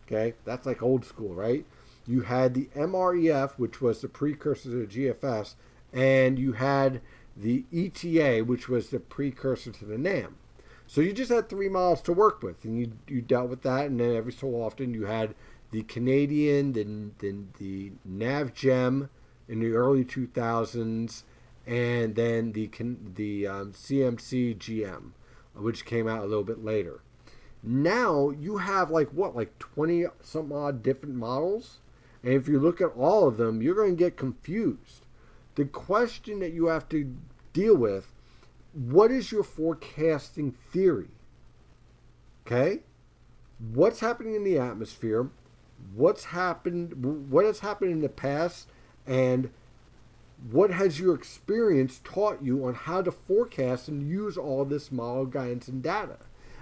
okay, that's like old school, right? You had the MREF, which was the precursor to the GFS, and you had the ETA, which was the precursor to the NAM. So you just had 3 models to work with, and you dealt with that, and then every so often you had the Canadian, the NavGem in the early 2000s, and then the CMC GM, which came out a little bit later. Now you have like 20 some odd different models, and if you look at all of them, you're going to get confused. The question that you have to deal with: what is your forecasting theory? Okay? What's happening in the atmosphere? What has happened in the past? And what has your experience taught you on how to forecast and use all this model guidance and data?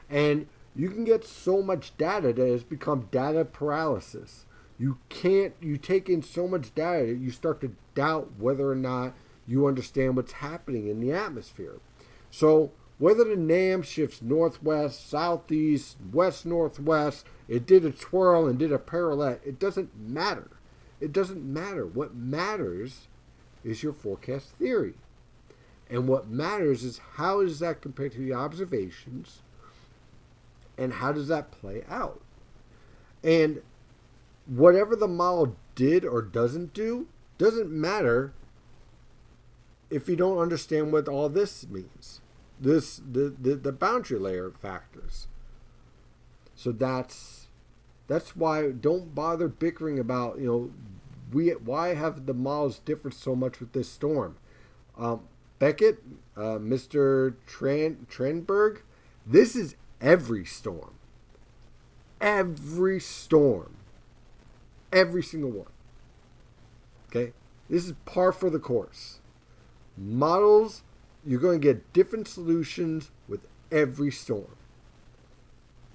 And you can get so much data that it's become data paralysis. You take in so much data that you start to doubt whether or not you understand what's happening in the atmosphere. So whether the NAM shifts northwest, southeast, west-northwest, it did a twirl and did a parallel, it doesn't matter. It doesn't matter. What matters is your forecast theory. And what matters is how does that compare to the observations and how does that play out? And whatever the model did or doesn't do doesn't matter if you don't understand what all this means. The boundary layer factors. So that's why don't bother bickering about, why have the models differed so much with this storm. Beckett, Mr. Trenberg, this is every storm. Every storm. Every single one. Okay? This is par for the course. Models, you're going to get different solutions with every storm.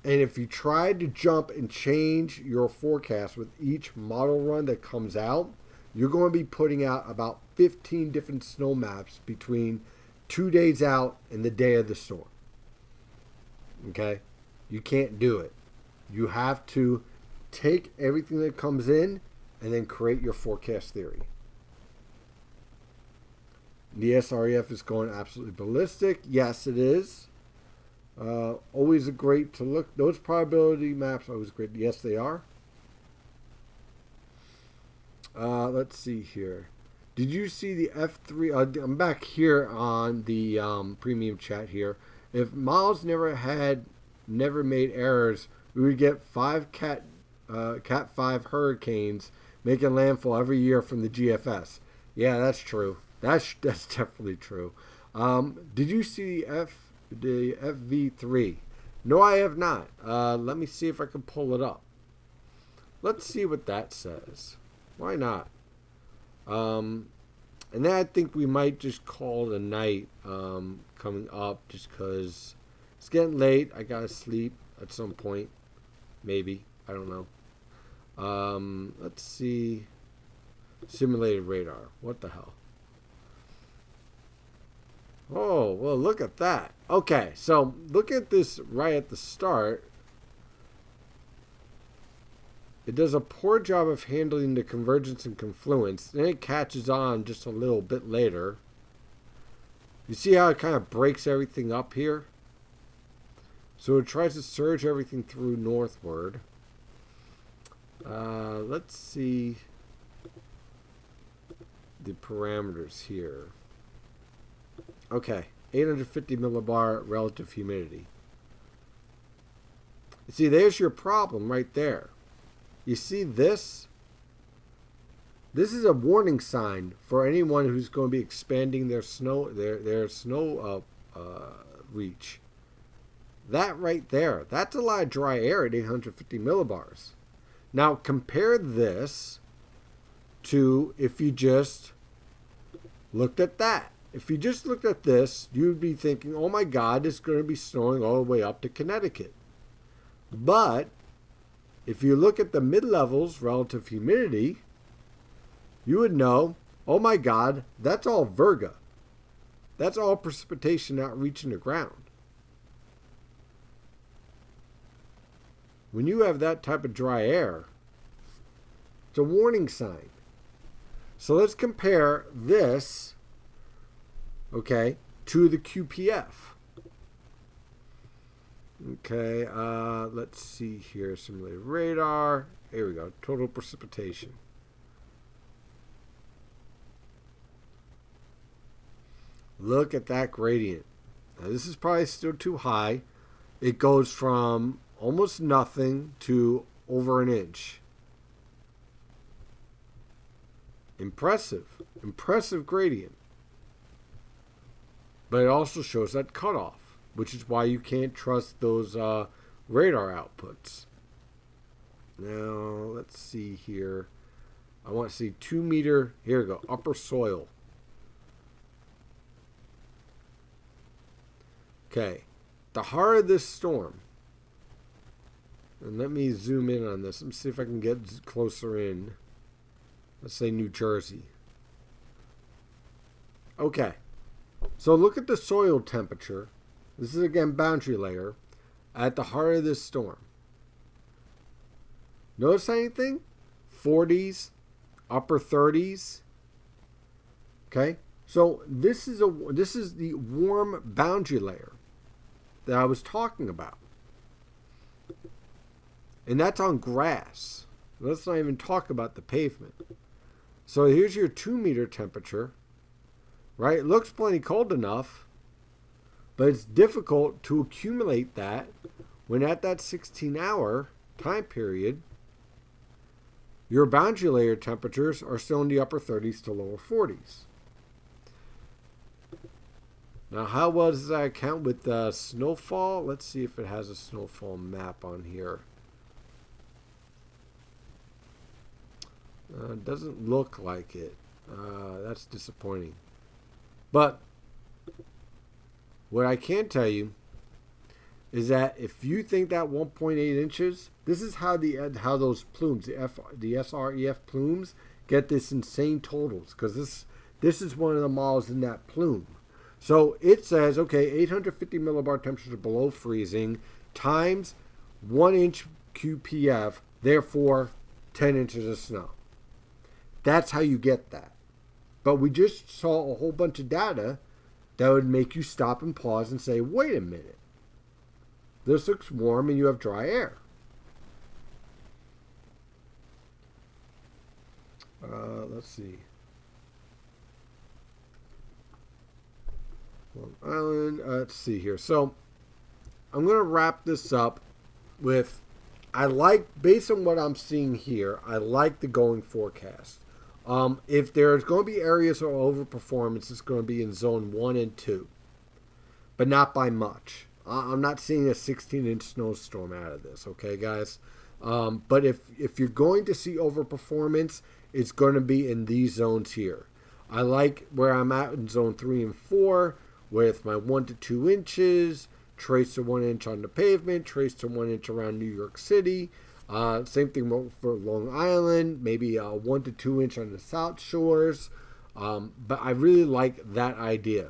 And if you try to jump and change your forecast with each model run that comes out, you're going to be putting out about 15 different snow maps between 2 days out and the day of the storm. Okay? You can't do it. You have to take everything that comes in and then create your forecast theory. The SREF is going absolutely ballistic. Yes, it is. Always a great to look. Those probability maps are always great. Yes, they are. Let's see here. Did you see the F3? I'm back here on the premium chat here. If models never made errors, we would get 5 Cat 5 hurricanes making landfall every year from the GFS. Yeah, that's true. That's definitely true. Did you see the FV3? No, I have not. Let me see if I can pull it up. Let's see what that says. Why not? And then I think we might just call it a night coming up just because it's getting late. I gotta sleep at some point. Maybe. I don't know. Let's see. Simulated radar. What the hell? Oh, well, look at that. Okay, so look at this right at the start. It does a poor job of handling the convergence and confluence. Then it catches on just a little bit later. You see how it kind of breaks everything up here? So it tries to surge everything through northward. Let's see the parameters here. Okay, 850 millibar relative humidity. See, there's your problem right there. You see this? This is a warning sign for anyone who's going to be expanding their snow reach. That right there, that's a lot of dry air at 850 millibars. Now compare this to if you just looked at that. If you just looked at this, you'd be thinking, oh my God, it's going to be snowing all the way up to Connecticut. But if you look at the mid-levels relative humidity, you would know, oh my God, that's all virga. That's all precipitation not reaching the ground. When you have that type of dry air, it's a warning sign. So let's compare this, okay, to the QPF. Okay, let's see here, simulated radar. Here we go, total precipitation. Look at that gradient. Now this is probably still too high. It goes from almost nothing to over an inch. Impressive gradient. But it also shows that cutoff, which is why you can't trust those radar outputs. Now, let's see here. I want to see 2 meter, here we go, upper soil. Okay, the heart of this storm, and let me zoom in on this. Let me see if I can get closer in. Let's say New Jersey. Okay, so look at the soil temperature. This is again boundary layer at the heart of this storm. Notice anything? 40s, upper 30s. Okay, so this is the warm boundary layer that I was talking about. And that's on grass. Let's not even talk about the pavement. So here's your 2 meter temperature, right? It looks plenty cold enough, but it's difficult to accumulate that when at that 16-hour time period, your boundary layer temperatures are still in the upper 30s to lower 40s. Now, how well does that account with snowfall? Let's see if it has a snowfall map on here. It doesn't look like it. That's disappointing. But what I can tell you is that if you think that 1.8 inches, this is how those plumes, the SREF plumes, get this insane totals, because this is one of the models in that plume. So it says, okay, 850 millibar temperatures below freezing times 1 inch QPF, therefore 10 inches of snow. That's how you get that. But we just saw a whole bunch of data that would make you stop and pause and say, wait a minute. This looks warm and you have dry air. Let's see. Long Island. Let's see here. So I'm going to wrap this up with, based on what I'm seeing here, I like the going forecast. If there's going to be areas of overperformance, it's going to be in zone 1 and 2, but not by much. I'm not seeing a 16-inch snowstorm out of this, okay, guys? But if you're going to see overperformance, it's going to be in these zones here. I like where I'm at in zone 3 and 4 with my 1 to 2 inches, trace to 1 inch on the pavement, trace to 1 inch around New York City. Same thing for Long Island, maybe 1 to 2 inch on the South Shores. But I really like that idea.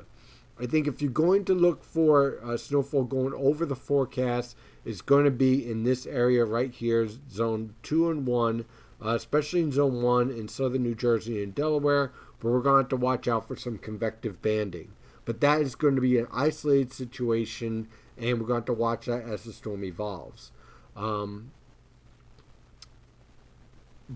I think if you're going to look for snowfall going over the forecast, is going to be in this area right here, zone 2 and 1, especially in zone 1 in southern New Jersey and Delaware, where we're going to have to watch out for some convective banding. But that is going to be an isolated situation, and we're going to have to watch that as the storm evolves.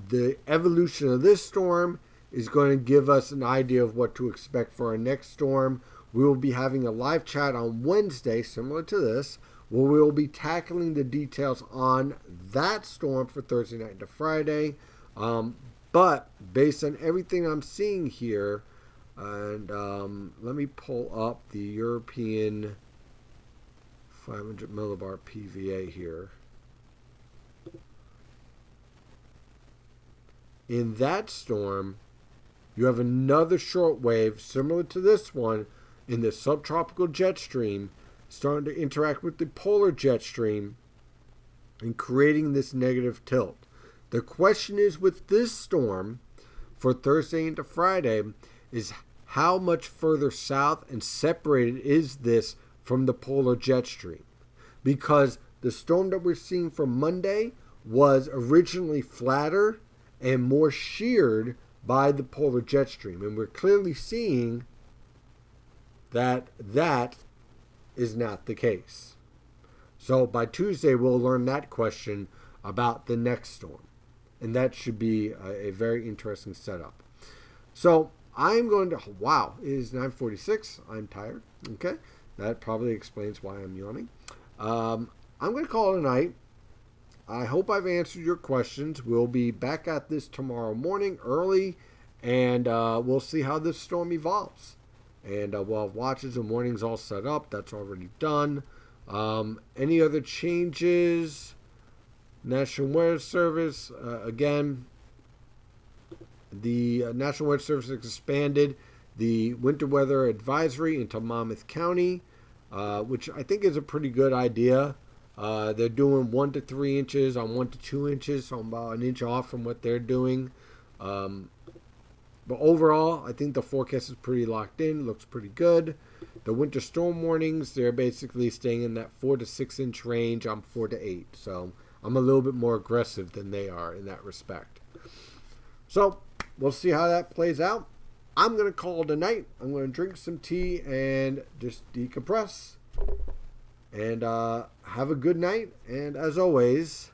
The evolution of this storm is going to give us an idea of what to expect for our next storm. We will be having a live chat on Wednesday, similar to this, where we will be tackling the details on that storm for Thursday night into Friday. But based on everything I'm seeing here, and let me pull up the European 500 millibar PVA here. In that storm, you have another short wave similar to this one in the subtropical jet stream starting to interact with the polar jet stream and creating this negative tilt. The question is with this storm for Thursday into Friday is how much further south and separated is this from the polar jet stream? Because the storm that we're seeing for Monday was originally flatter and more sheared by the polar jet stream. And we're clearly seeing that that is not the case. So by Tuesday, we'll learn that question about the next storm. And that should be a very interesting setup. So I'm going to, wow, it is 9:46. I'm tired. Okay. That probably explains why I'm yawning. I'm going to call it a night. I hope I've answered your questions. We'll be back at this tomorrow morning early, and we'll see how this storm evolves. And we'll have watches and warnings all set up. That's already done. Any other changes? National Weather Service, again, the National Weather Service has expanded the winter weather advisory into Monmouth County, which I think is a pretty good idea. They're doing 1 to 3 inches on 1 to 2 inches, so I'm about an inch off from what they're doing. But overall, I think the forecast is pretty locked in. Looks pretty good. The winter storm warnings, they're basically staying in that 4 to 6 inch range. I'm 4 to 8. So I'm a little bit more aggressive than they are in that respect. So we'll see how that plays out. I'm going to call it a night. I'm going to drink some tea and just decompress. And have a good night. And as always,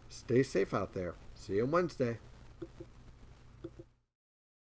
stay safe out there. See you on Wednesday.